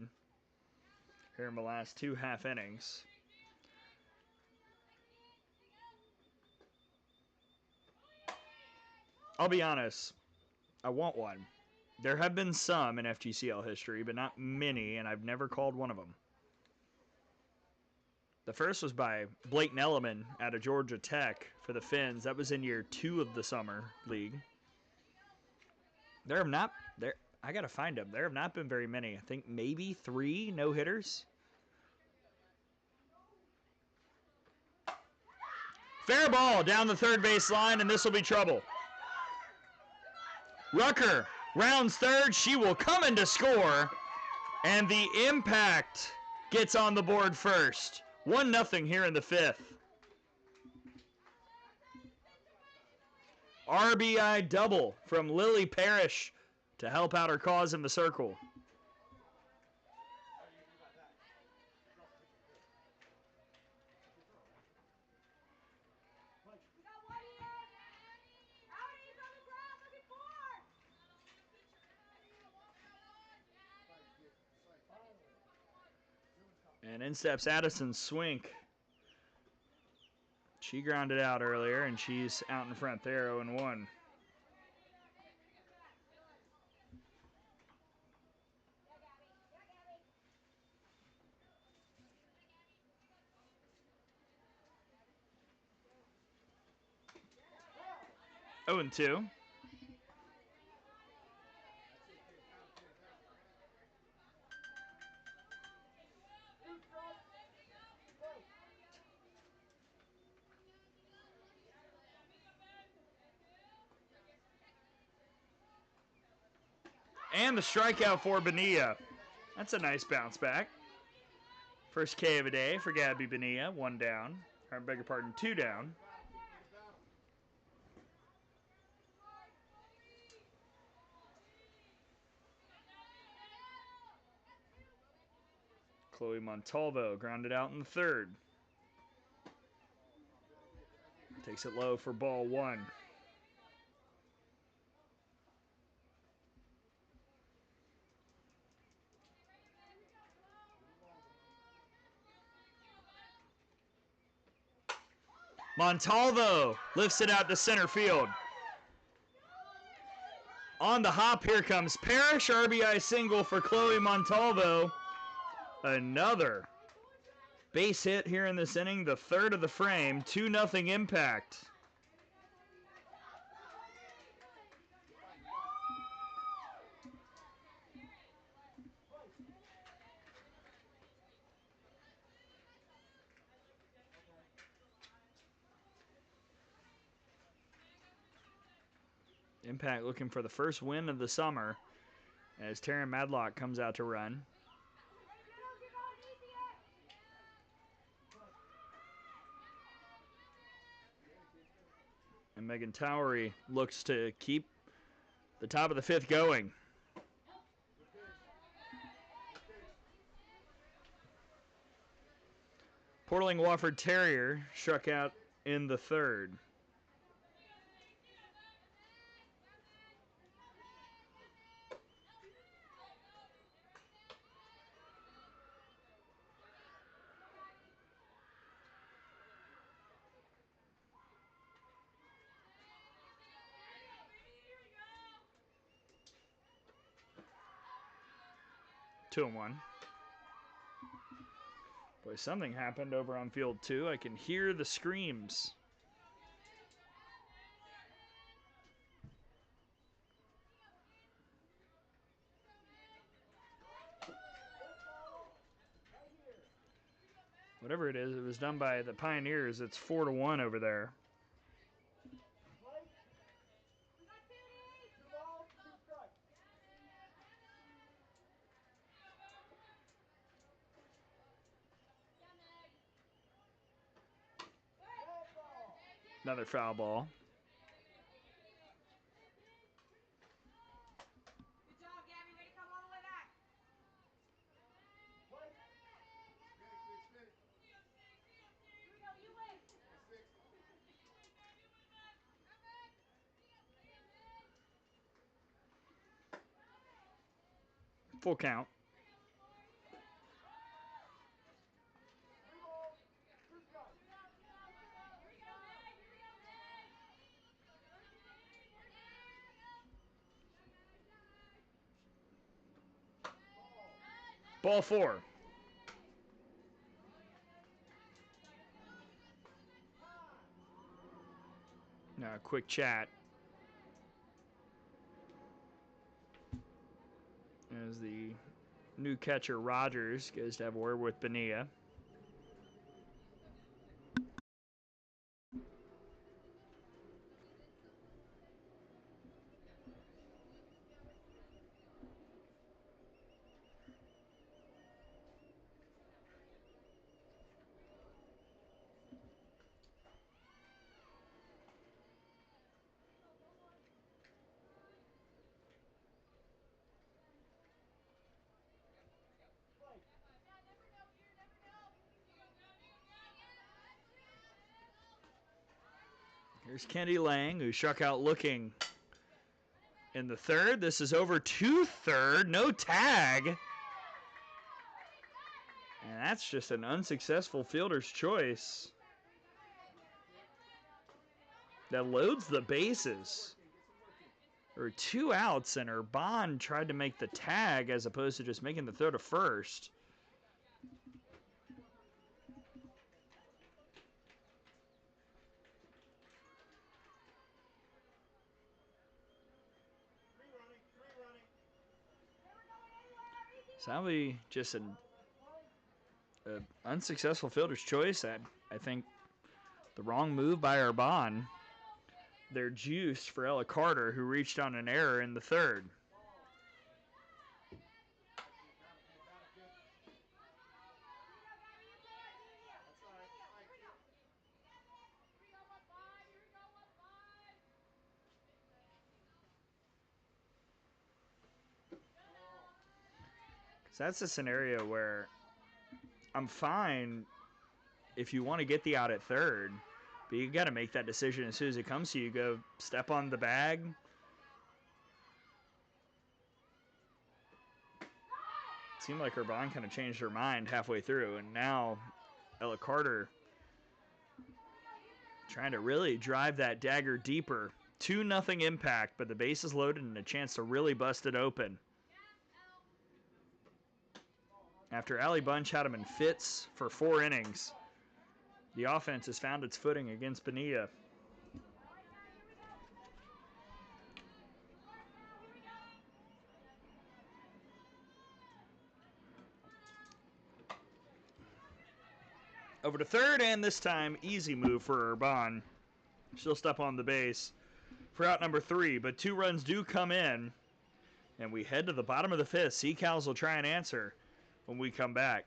[SPEAKER 1] here in the last 2 half innings. I'll be honest, I want one. There have been some in FGCL history, but not many, and I've never called one of them. The first was by Blake Nelliman out of Georgia Tech for the Finns. That was in year 2 of the summer league. I got to find them. There have not been very many. I think maybe 3 no-hitters. Fair ball down the third base line, and this will be trouble. Rucker rounds third. She will come in to score, and the Impact gets on the board first. 1-0 here in the 5th. RBI double from Lily Parrish to help out her cause in the circle. And in steps Addison Swink. She grounded out earlier, and she's out in front there, 0-1. Oh, and 2. And the strikeout for Bonilla. That's a nice bounce back. First K of the day for Gabby Bonilla. 1 down. Or, I beg your pardon, 2 down. Chloe Montalvo grounded out in the 3rd. Takes it low for ball 1. Montalvo lifts it out to center field. On the hop, here comes Parrish. RBI single for Chloe Montalvo. Another base hit here in this inning, the 3rd of the frame. 2-0 Impact. Impact looking for the first win of the summer as Taryn Madlock comes out to run. And Megan Towery looks to keep the top of the 5th going. Portling Wofford Terrier struck out in the 3rd. Two and 1. Boy, something happened over on field 2. I can hear the screams. Whatever it is, it was done by the Pioneers. It's 4-1 over there. Another foul ball.
[SPEAKER 2] Good job, Gabby. Way to come all the way back. Here we go. You win.
[SPEAKER 1] Full count. Ball 4. Now a quick chat as the new catcher Rogers goes to have a word with Bonilla. Here's Kendi Lang, who struck out looking in the 3rd. This is over to 3rd. No tag. And that's just an unsuccessful fielder's choice. that loads the bases. There were 2 outs, and Urban tried to make the tag as opposed to just making the throw to first. So that'll be just an unsuccessful fielder's choice. I think the wrong move by Urban. They're juiced for Ella Carter, who reached on an error in the third. So that's a scenario where I'm fine if you want to get the out at third, but you got to make that decision as soon as it comes to you. Go step on the bag. It seemed like Urban kind of changed her mind halfway through, and now Ella Carter trying to really drive that dagger deeper. 2-0 impact, but the base is loaded and a chance to really bust it open. After Allie Bunch had him in fits for 4 innings, the offense has found its footing against Bonilla. Over to third, and this time, easy move for Urban. She'll step on the base for out number 3, but 2 runs do come in, and we head to the bottom of the 5th. Sea Cows will try and answer when we come back.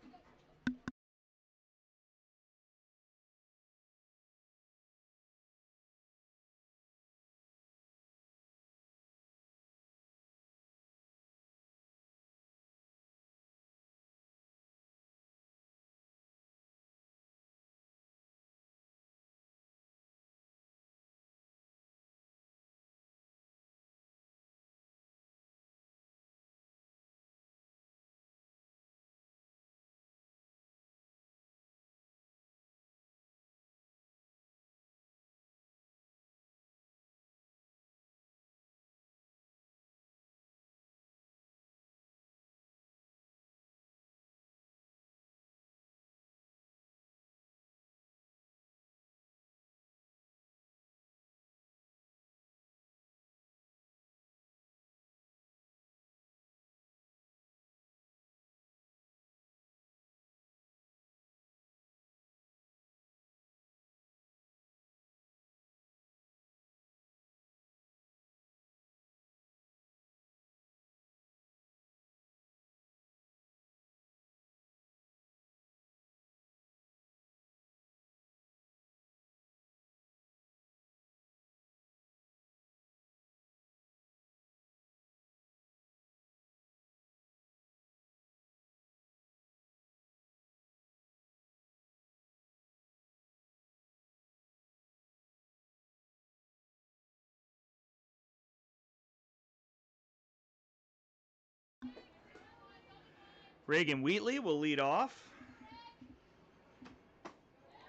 [SPEAKER 1] Reagan Wheatley will lead off.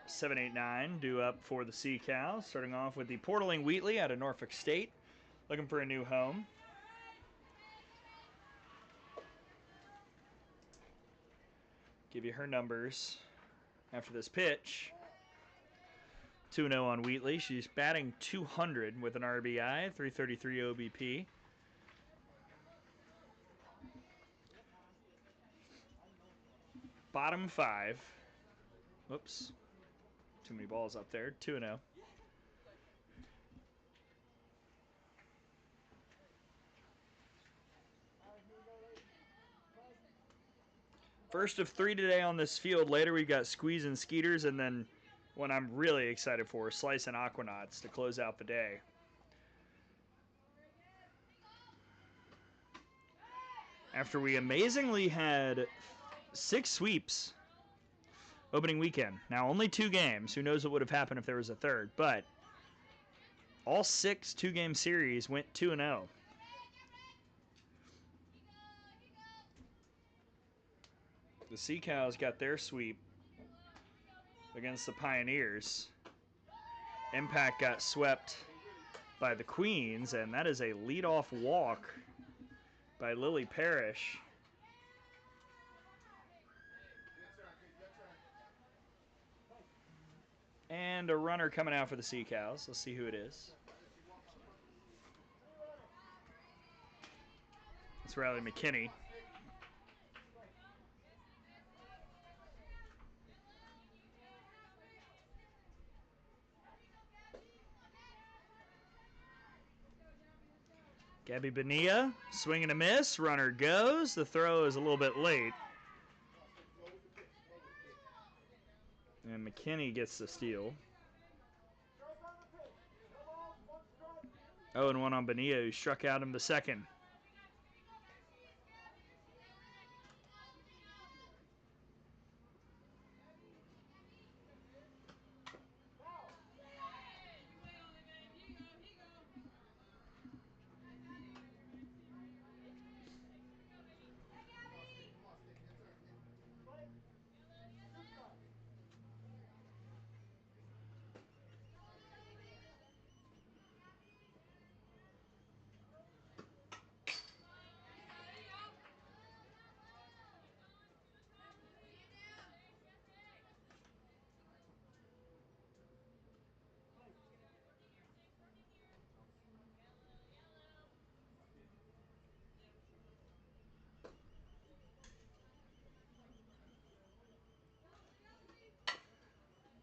[SPEAKER 1] 7-8-9 due up for the Sea Cows. Starting off with the Portaling Wheatley out of Norfolk State, looking for a new home. Give you her numbers after this pitch. 2-0 on Wheatley. She's batting .200 with an RBI, .333 OBP. Bottom 5. Whoops. Too many balls up there. 2-0. First of 3 today on this field. Later we've got Squeeze and Skeeters, and then one I'm really excited for, Slice and Aquanauts to close out the day. After we amazingly had 6 sweeps opening weekend. Now only 2 games. Who knows what would have happened if there was a third, but all 6 2-game series went 2-0. The Sea Cows got their sweep against the Pioneers. Impact got swept by the Queens, and that is a leadoff walk by Lily Parrish. And a runner coming out for the Sea Cows. Let's see who it is. It's Riley McKinney. Gabby Bonilla, swing and a miss. Runner goes. The throw is a little bit late. And McKinney gets the steal. 0-1 on Bonilla, who struck out in the second.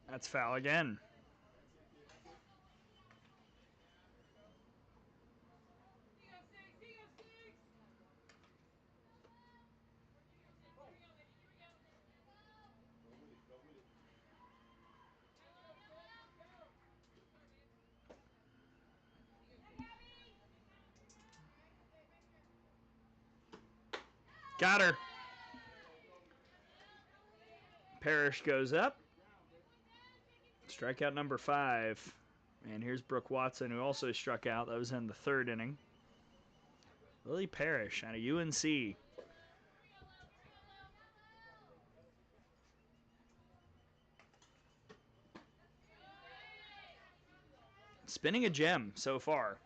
[SPEAKER 1] That's foul again. Got her. Parrish goes up. Strikeout number 5. And here's Brooke Watson, who also struck out. That was in the third inning. Lily Parrish out of UNC. Spinning a gem so far.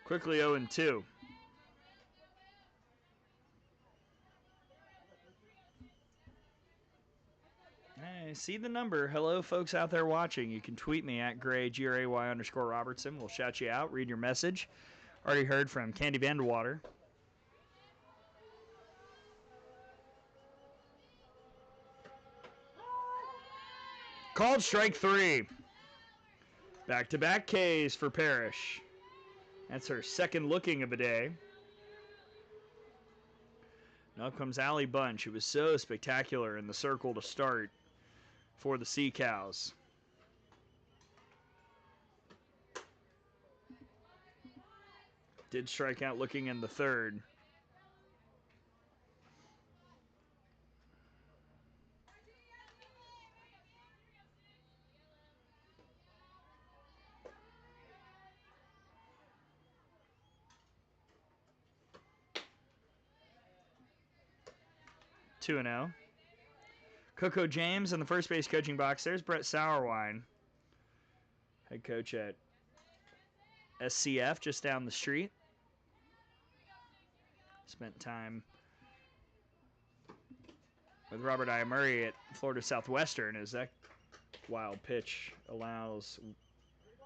[SPEAKER 1] Quickly 0-2. Hey, see the number. Hello, folks out there watching. You can tweet me at Gray, Gray_Robertson. We'll shout you out, read your message. Already heard from Candy Vandewater. Called strike 3. Back-to-back Ks for Parrish. That's her second looking of the day. Now comes Allie Bunch, who was so spectacular in the circle to start for the Sea Cows. Did strike out looking in the third. Two and 0. Coco James in the first base coaching box. There's Brett Sauerwein, head coach at SCF just down the street. Spent time with Robert I. Murray at Florida Southwestern as that wild pitch allows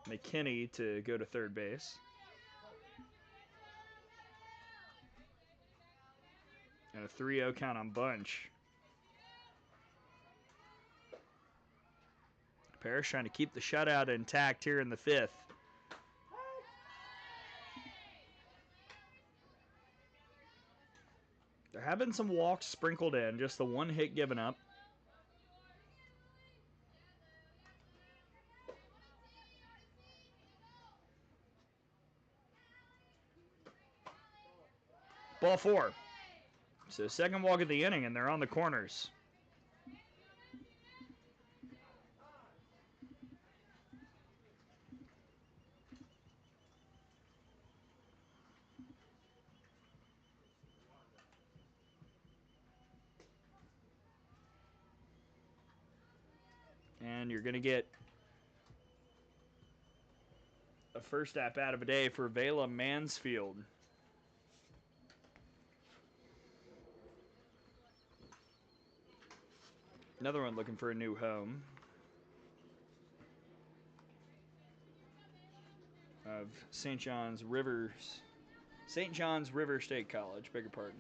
[SPEAKER 1] McKinney to go to third base. And a 3-0 count on Bunch. Parrish trying to keep the shutout intact here in the 5th. There have been some walks sprinkled in, just the one hit given up. Ball 4. So second walk of the inning, and they're on the corners. And you're going to get a first at bat of a day for Vela Mansfield. Another one looking for a new home. Of St. John's River State College, beg your pardon.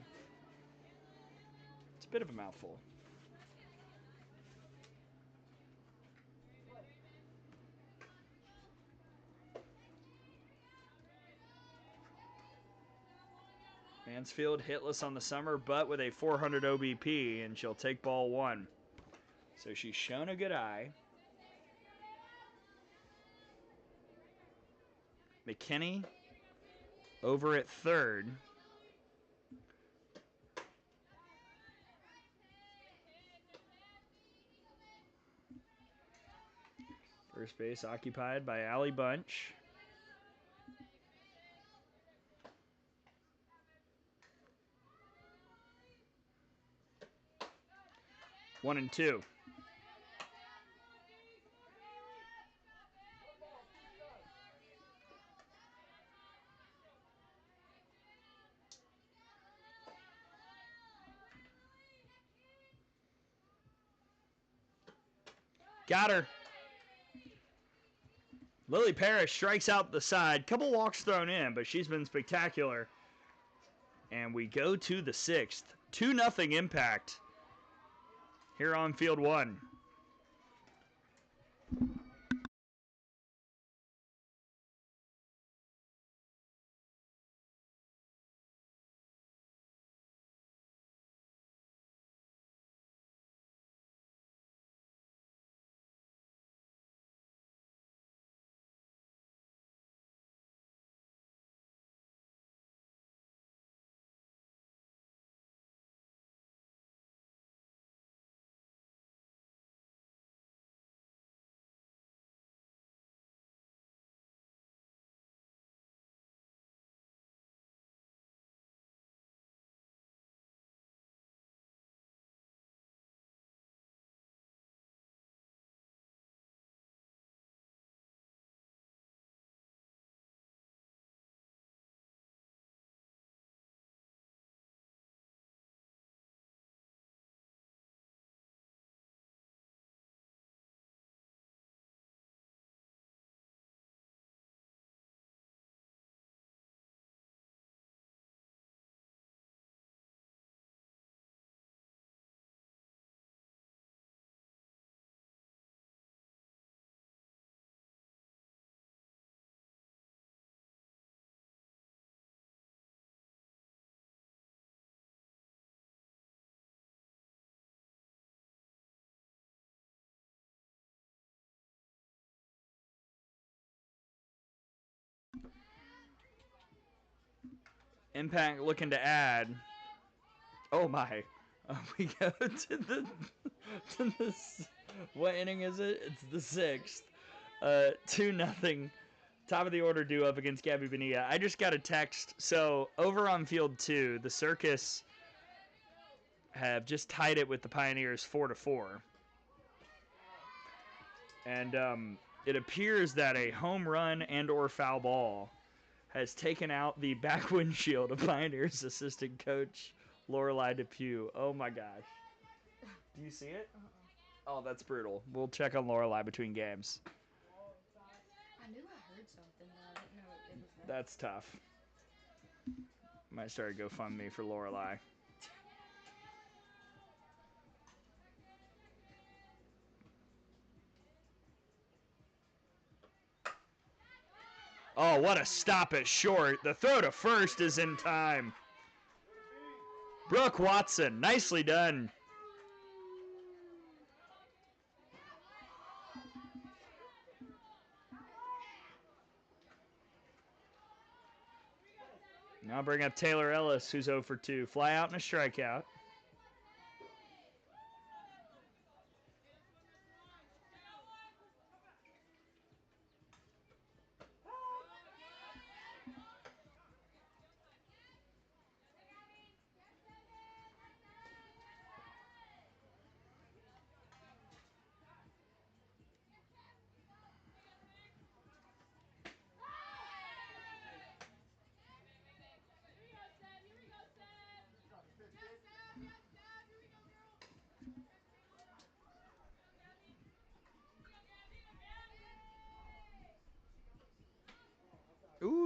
[SPEAKER 1] It's a bit of a mouthful. Mansfield hitless on the summer, but with a 400 OBP, and she'll take ball one. So she's shown a good eye. McKinney over at third. First base occupied by Allie Bunch. One and two. Got her. Lily Parrish strikes out the side. Couple walks thrown in, but she's been spectacular. And we go to the sixth. 2-0 Impact here on field one. Impact looking to add. Oh my. We go to the what inning is it? It's the sixth. 2-0. Top of the order due up against Gabby Bonilla. I just got a text. So over on field two, the Circus have just tied it with the Pioneers 4-4. And it appears that a home run and or foul ball has taken out the back windshield of Pioneers assistant coach Lorelei Depew. Oh my gosh. Do you see it? Oh, that's brutal. We'll check on Lorelei between games.
[SPEAKER 3] I knew I heard something, but I didn't know it was that.
[SPEAKER 1] That's tough. Might start a GoFundMe for Lorelei. Oh, what a stop at short. The throw to first is in time. Brooke Watson, nicely done. Now bring up Taylor Ellis, who's 0 for 2. Fly out and a strikeout.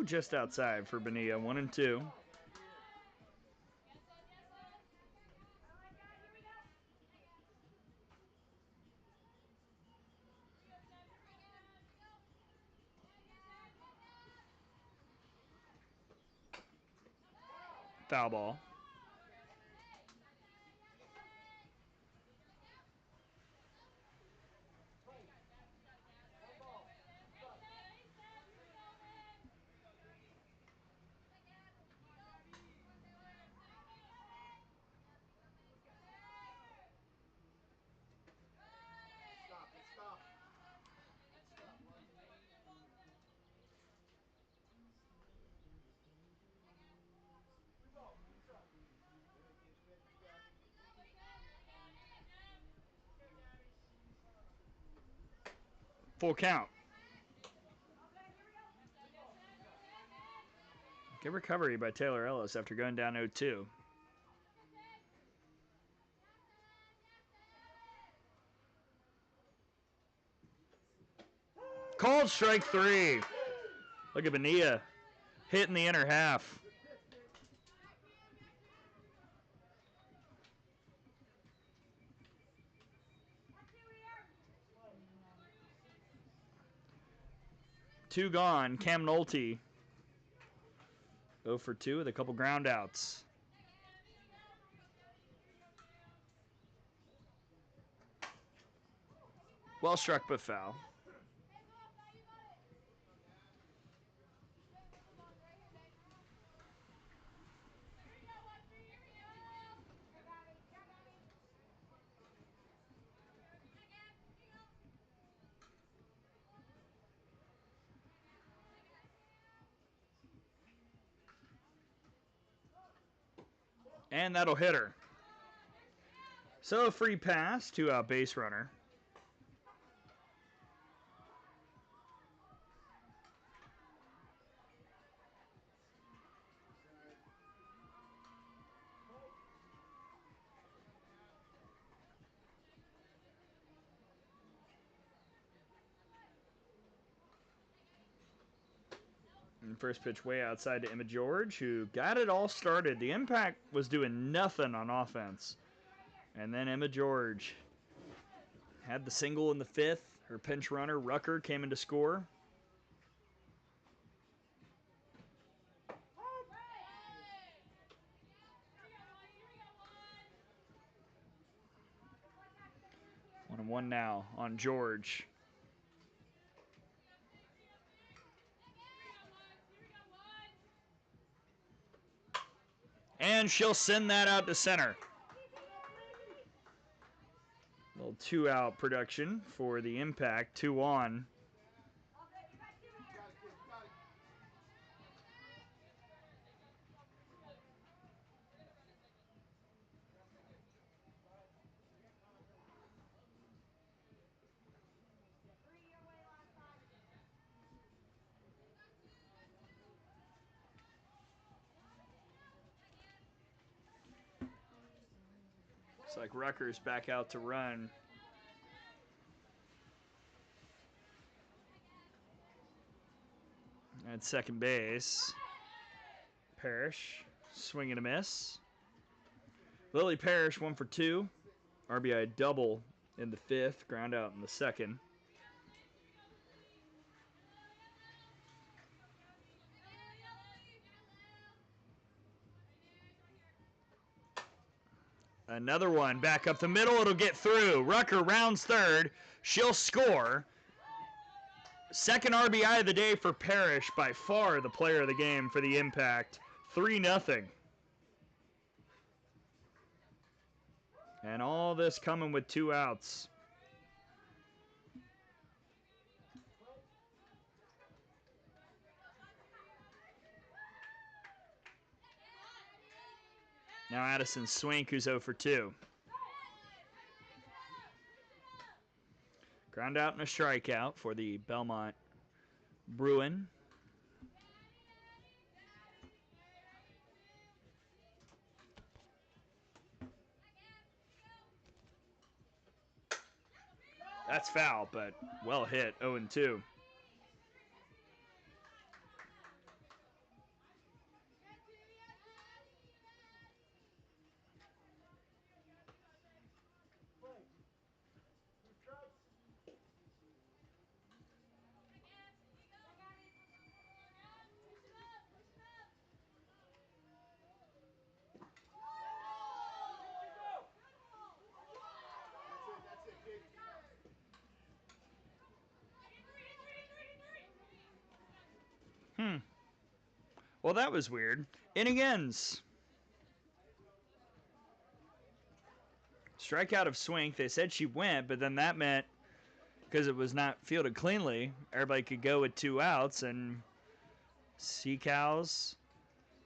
[SPEAKER 1] just outside for Bonilla. 1-2. Foul ball. Full count. Good recovery by Taylor Ellis after going down 0-2. Called strike 3. Look at Bonilla hitting the inner half. Two gone. Cam Nolte 0 for 2 with a couple ground outs. Well struck but foul. And that'll hit her. So a free pass, 2-out base runner. And first pitch way outside to Emma George, who got it all started. The Impact was doing nothing on offense. And then Emma George had the single in the 5th. Her pinch runner, Rucker, came in to score. 1-1 now on George. And she'll send that out to center. Little 2-out production for the Impact, 2 on. Looks like Rutgers back out to run. At second base, Parrish, swing and a miss. Lily Parrish, 1 for 2. RBI double in the 5th, ground out in the 2nd. Another one back up the middle. It'll get through. Rucker rounds third. She'll score. Second RBI of the day for Parrish, by far the player of the game for the Impact. 3-0. And all this coming with 2 outs. Now Addison Swink, who's 0 for 2. Ground out and a strikeout for the Belmont Bruin. That's foul, but well hit, 0-2. Well, that was weird. Inning ends. Strikeout of Swink. They said she went, but then that meant because it was not fielded cleanly, everybody could go with 2 outs, and Sea Cows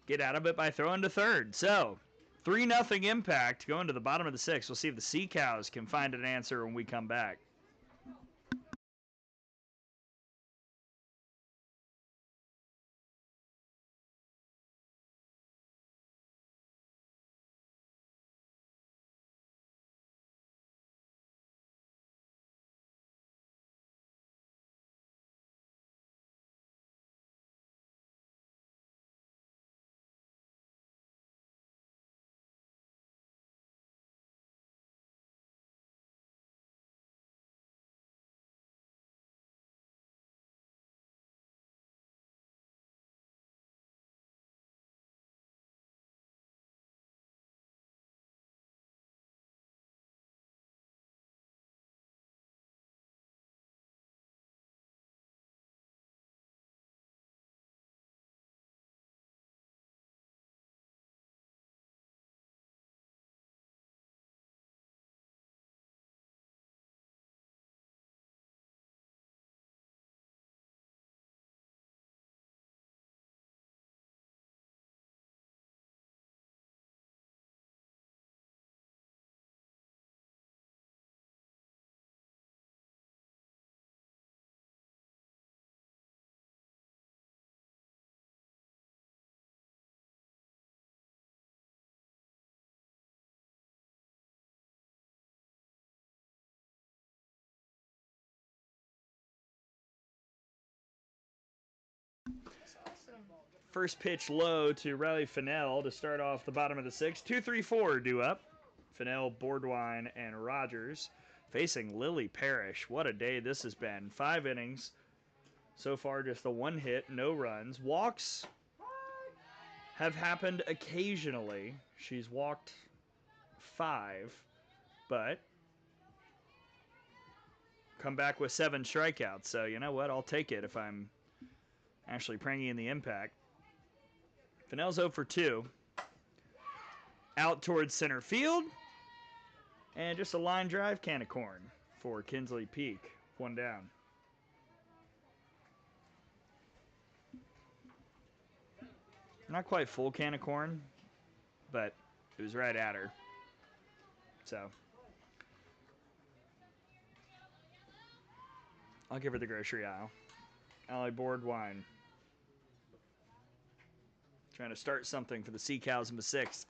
[SPEAKER 1] get out of it by throwing to third. So 3-0 Impact going to the bottom of the 6th. We'll see if the Sea Cows can find an answer when we come back. First pitch low to Riley Fennell to start off the bottom of the 6th. 2-3-4 due up. Fennell, Boardwine, and Rogers facing Lily Parrish. What a day this has been. 5 innings. So far, just the 1 hit, no runs. Walks have happened occasionally. She's walked 5, but come back with 7 strikeouts. So you know what? I'll take it if I'm Ashley Prangy in the Impact. Fennell's 0 for 2. Out towards center field. And just a line drive can of corn for Kinsley Peak. 1 down. Not quite full can of corn, but it was right at her. So I'll give her the grocery aisle. Allie Boardwine trying to start something for the Sea Cows in the 6th.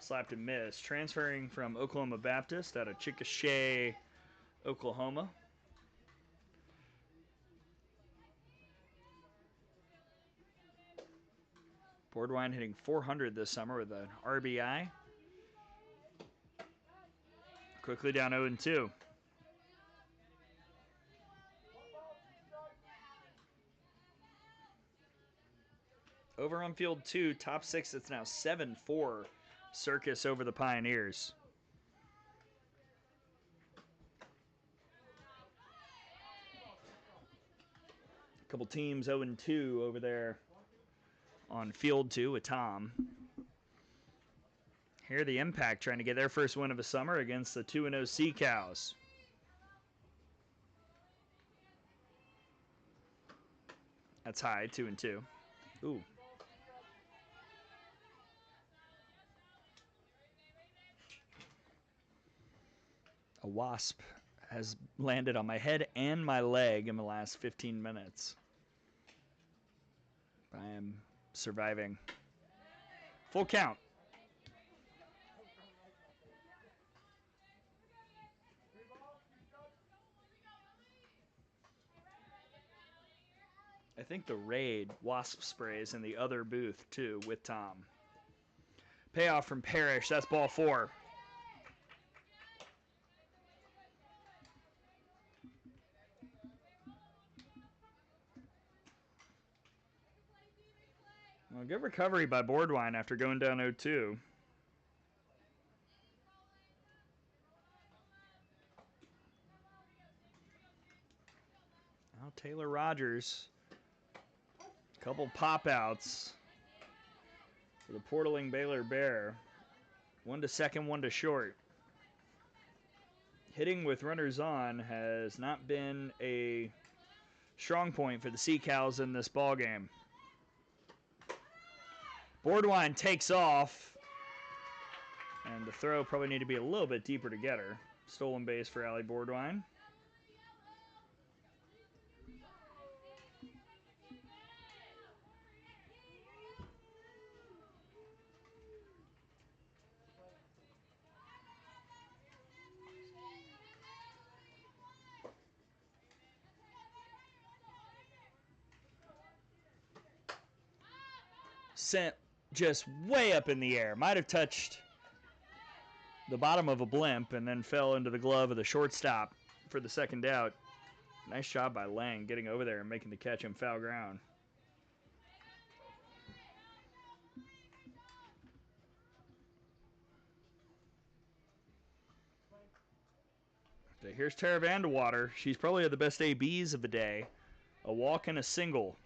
[SPEAKER 1] Slapped and missed. Transferring from Oklahoma Baptist out of Chickasha, Oklahoma. Boardwine hitting .400 this summer with an RBI. Quickly down 0-2. Over on field 2, top 6, it's now 7-4 Circus over the Pioneers. A couple teams 0-2 over there on field 2 with Tom. Here the Impact trying to get their first win of the summer against the 2-0 Sea Cows. That's high, 2-2. Ooh. A wasp has landed on my head and my leg in the last 15 minutes. I am surviving. Full count. I think the Raid wasp spray is in the other booth too with Tom. Payoff from Parrish. That's ball 4. Well, good recovery by Boardwine after going down 0-2. Now Taylor Rogers Couple pop outs for the Portaling Baylor Bear. One to second, one to short. Hitting with runners on has not been a strong point for the Sea Cows in this ball game. Boardwine takes off, and the throw probably need to be a little bit deeper to get her. Stolen base for Allie Boardwine. Sent just way up in the air. Might have touched the bottom of a blimp and then fell into the glove of the shortstop for the second out. Nice job by Lang getting over there and making the catch on foul ground. So here's Tara Vandewater. She's probably the best ABs of the day. A walk and a single.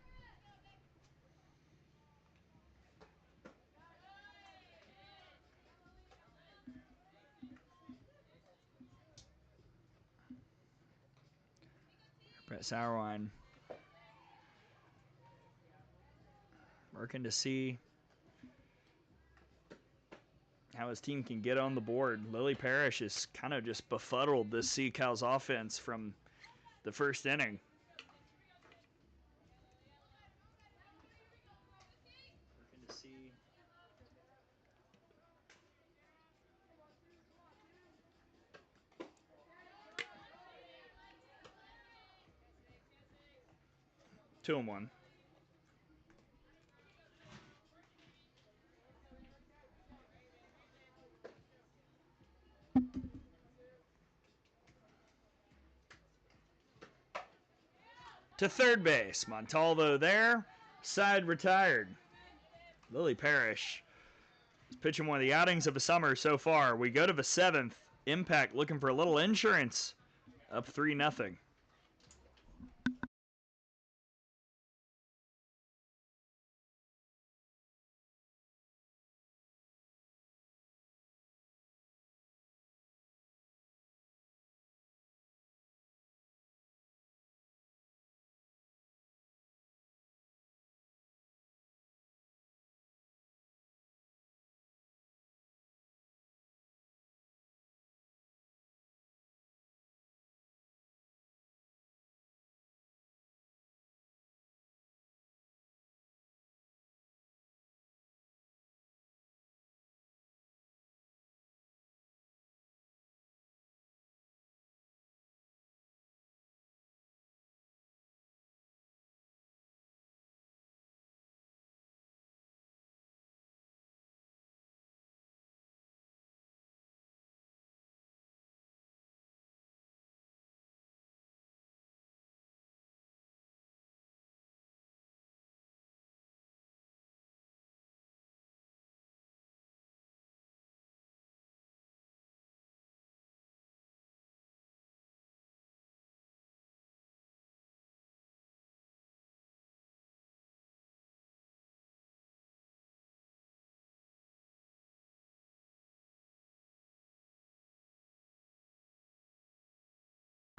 [SPEAKER 1] Brett Sauerwein working to see how his team can get on the board. Lily Parrish has kind of just befuddled this Sea Cows offense from the first inning. Working to see. Two and one. To third base. Montalvo there. Side retired. Lily Parrish is pitching one of the outings of the summer so far. We go to the seventh. Impact looking for a little insurance. Up 3-0.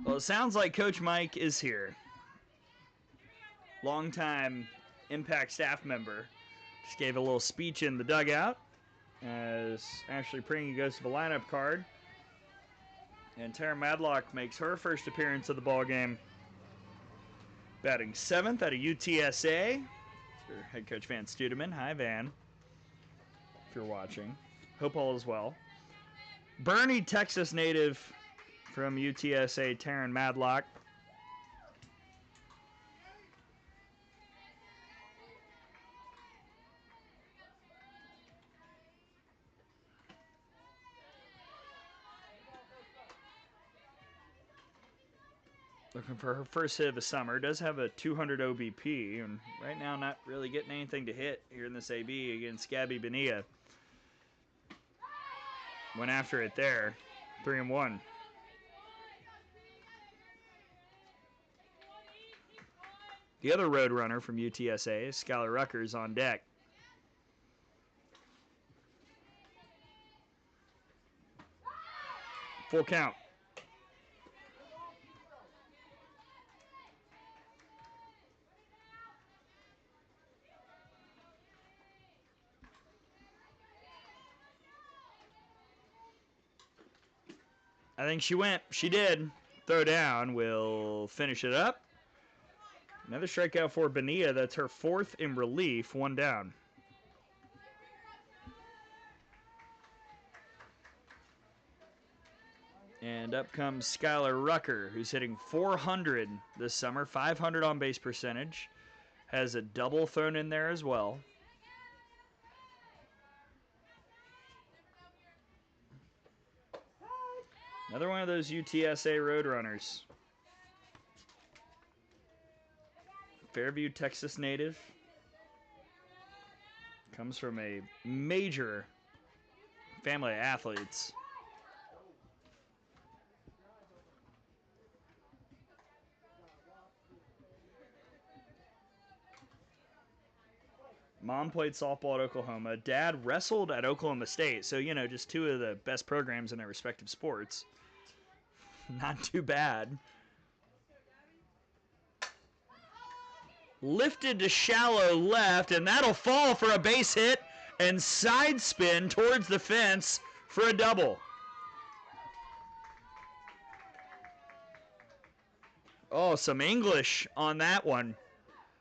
[SPEAKER 1] Well, it sounds like Coach Mike is here. Longtime Impact staff member. Just gave a little speech in the dugout as Ashley Pringy goes to the lineup card. And Tara Madlock makes her first appearance of the ballgame. Batting seventh out of UTSA. For head coach Van Studeman. Hi, Van, if you're watching. Hope all is well. Bernie, Texas native from UTSA, Taryn Madlock. Looking for her first hit of the summer. Does have a 200 OBP, and right now not really getting anything to hit here in this AB against Gabby Bonilla. Went after it there. 3-1. The other road runner from UTSA, Skylar Rucker, on deck. Full count. I think she went. She did. Throw down. Will finish it up. Another strikeout for Bonilla. That's her 4th in relief. 1 down. And up comes Skylar Rucker, who's hitting .400 this summer, .500 on base percentage. Has a double thrown in there as well. Another one of those UTSA road runners. Fairview, Texas native. Comes from a major family of athletes. Mom played softball at Oklahoma. Dad wrestled at Oklahoma State. So, you know, just 2 of the best programs in their respective sports. Not too bad. Lifted to shallow left, and that'll fall for a base hit and side spin towards the fence for a double. Oh, some English on that one.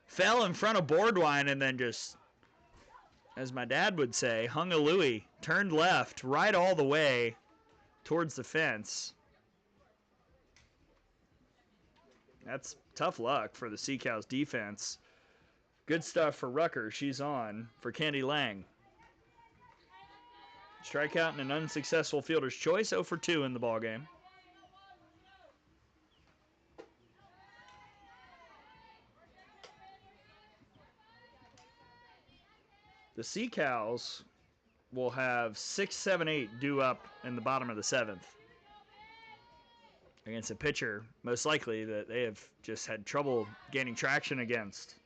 [SPEAKER 1] Fell in front of Boardwine and then just, as my dad would say, hung a Louie. Turned left, right all the way towards the fence. That's tough luck for the Sea Cows defense. Good stuff for Rucker. She's on for Candy Lang. Strikeout and an unsuccessful fielder's choice. 0 for 2 in the ballgame. The Sea Cows will have 6, 7, 8 due up in the bottom of the 7th. Against a pitcher, most likely, that they have just had trouble gaining traction against.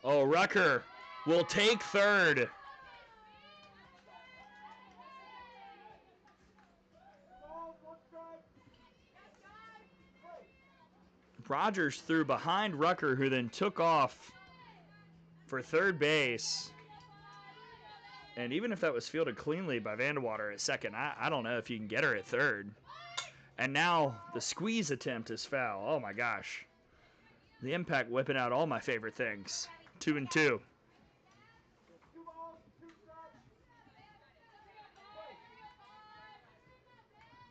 [SPEAKER 1] Oh, Rucker will take third. Rogers threw behind Rucker, who then took off for third base. And even if that was fielded cleanly by Vandewater at second, I don't know if you can get her at third. And now the squeeze attempt is foul. Oh, my gosh. The impact whipping out all my favorite things. 2 and 2.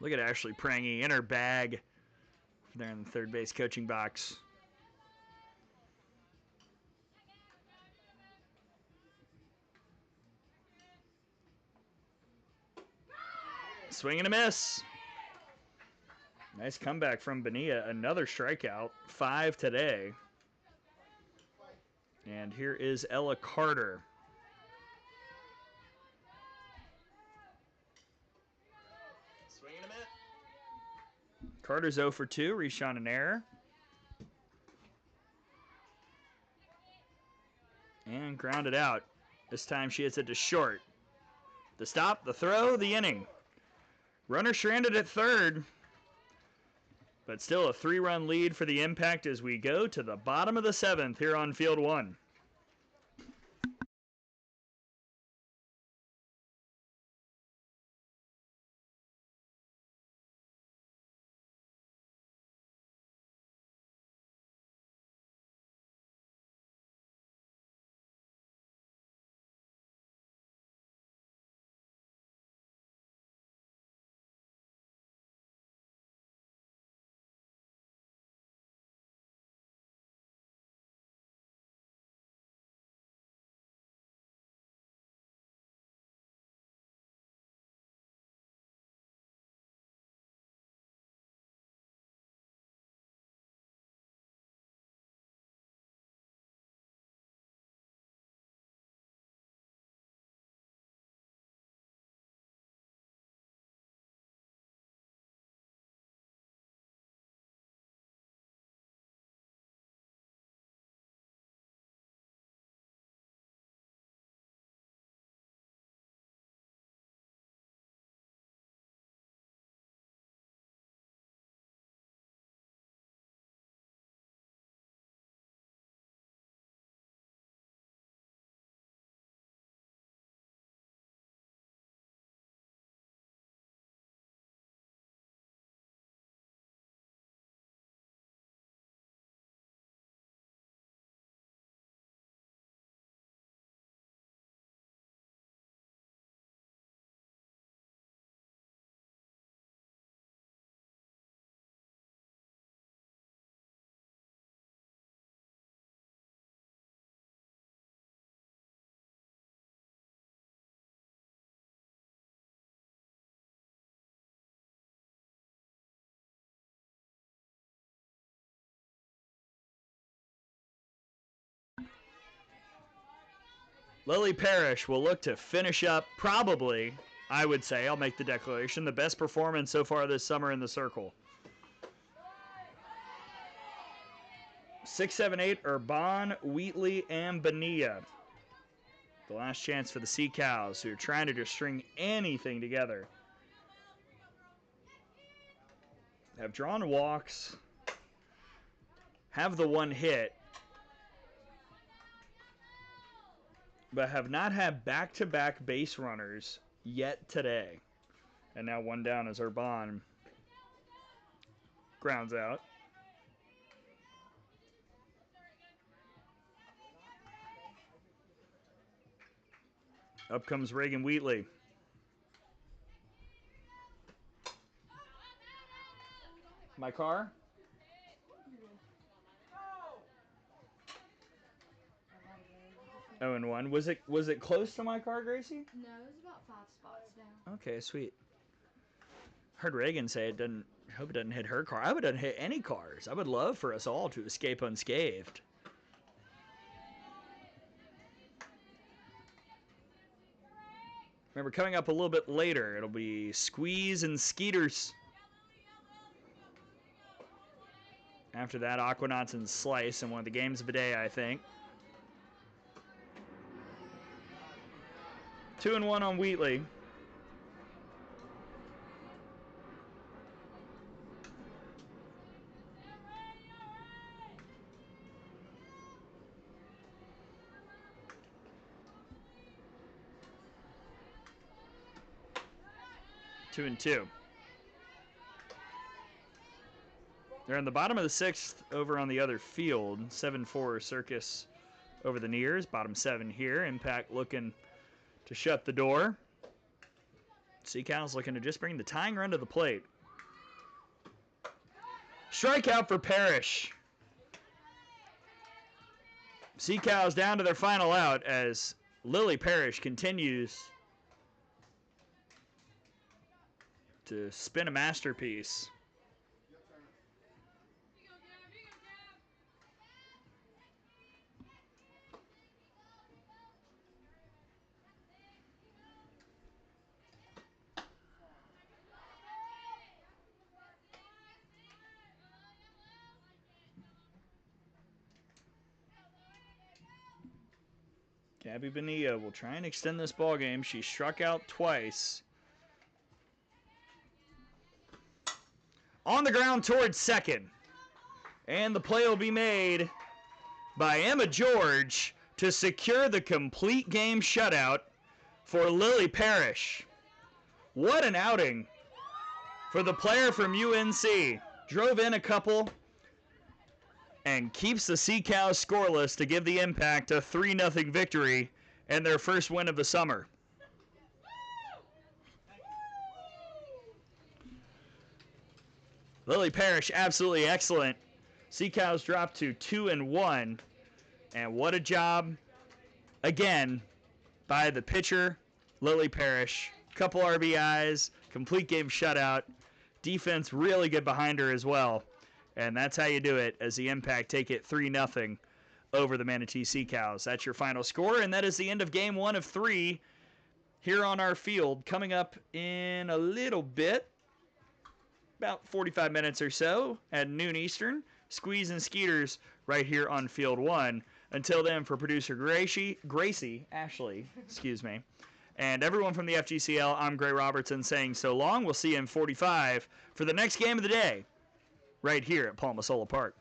[SPEAKER 1] Look at Ashley Prangy in her bag there in the third base coaching box. Swing and a miss. Nice comeback from Bonilla. Another strikeout. 5 today. And here is Ella Carter. Swing and a miss. Carter's 0 for 2. Reached on an error. And grounded out. This time she hits it to short. The stop, the throw, the inning. Runner stranded at third. But still a 3-run lead for the Impact as we go to the bottom of the 7th here on Field 1. Lily Parrish will look to finish up probably, I would say, I'll make the declaration, the best performance so far this summer in the circle. 6, 7, 8, Urban, Wheatley, and Bonilla. The last chance for the Sea Cows, who are trying to just string anything together. Have drawn walks, have the one hit, but have not had back-to-back base runners yet today. And now one down as Urban grounds out. Up comes Reagan Wheatley. My car? 0-1. Was it close to my car, Gracie?
[SPEAKER 3] No, it was about 5 spots down.
[SPEAKER 1] Okay, sweet. Heard Reagan say it doesn't. Hope it doesn't hit her car. I hope it doesn't hit any cars. I would love for us all to escape unscathed. Remember, coming up a little bit later, it'll be Squeeze and Skeeters. After that, Aquanauts and Slice in one of the games of the day, I think. 2-1 on Wheatley. Two and two. They're in the bottom of the 6th over on the other field. 7-4 Circus over the Nears. Bottom 7 here. Impact looking to shut the door. Sea Cows looking to just bring the tying run to the plate. Strikeout for Parrish. Sea Cows down to their final out as Lily Parrish continues to spin a masterpiece. Gabby Bonilla will try and extend this ball game. She struck out twice. On the ground towards second. And the play will be made by Emma George to secure the complete game shutout for Lily Parrish. What an outing for the player from UNC. Drove in a couple and keeps the Sea Cows scoreless to give the Impact a 3-0 victory and their first win of the summer. Lily Parrish, absolutely excellent. Sea Cows dropped to 2-1. And what a job, again, by the pitcher, Lily Parrish. Couple RBIs, complete game shutout. Defense really good behind her as well. And that's how you do it as the Impact take it 3-0 over the Manatee Sea Cows. That's your final score, and that is the end of game 1 of 3 here on our field. Coming up in a little bit, about 45 minutes or so at noon Eastern, Squeeze and Skeeters right here on Field 1. Until then, for producer Gracie, Ashley, and everyone from the FGCL, I'm Gray Robertson saying so long. We'll see you in 45 for the next game of the day right here at Palma Sola Park.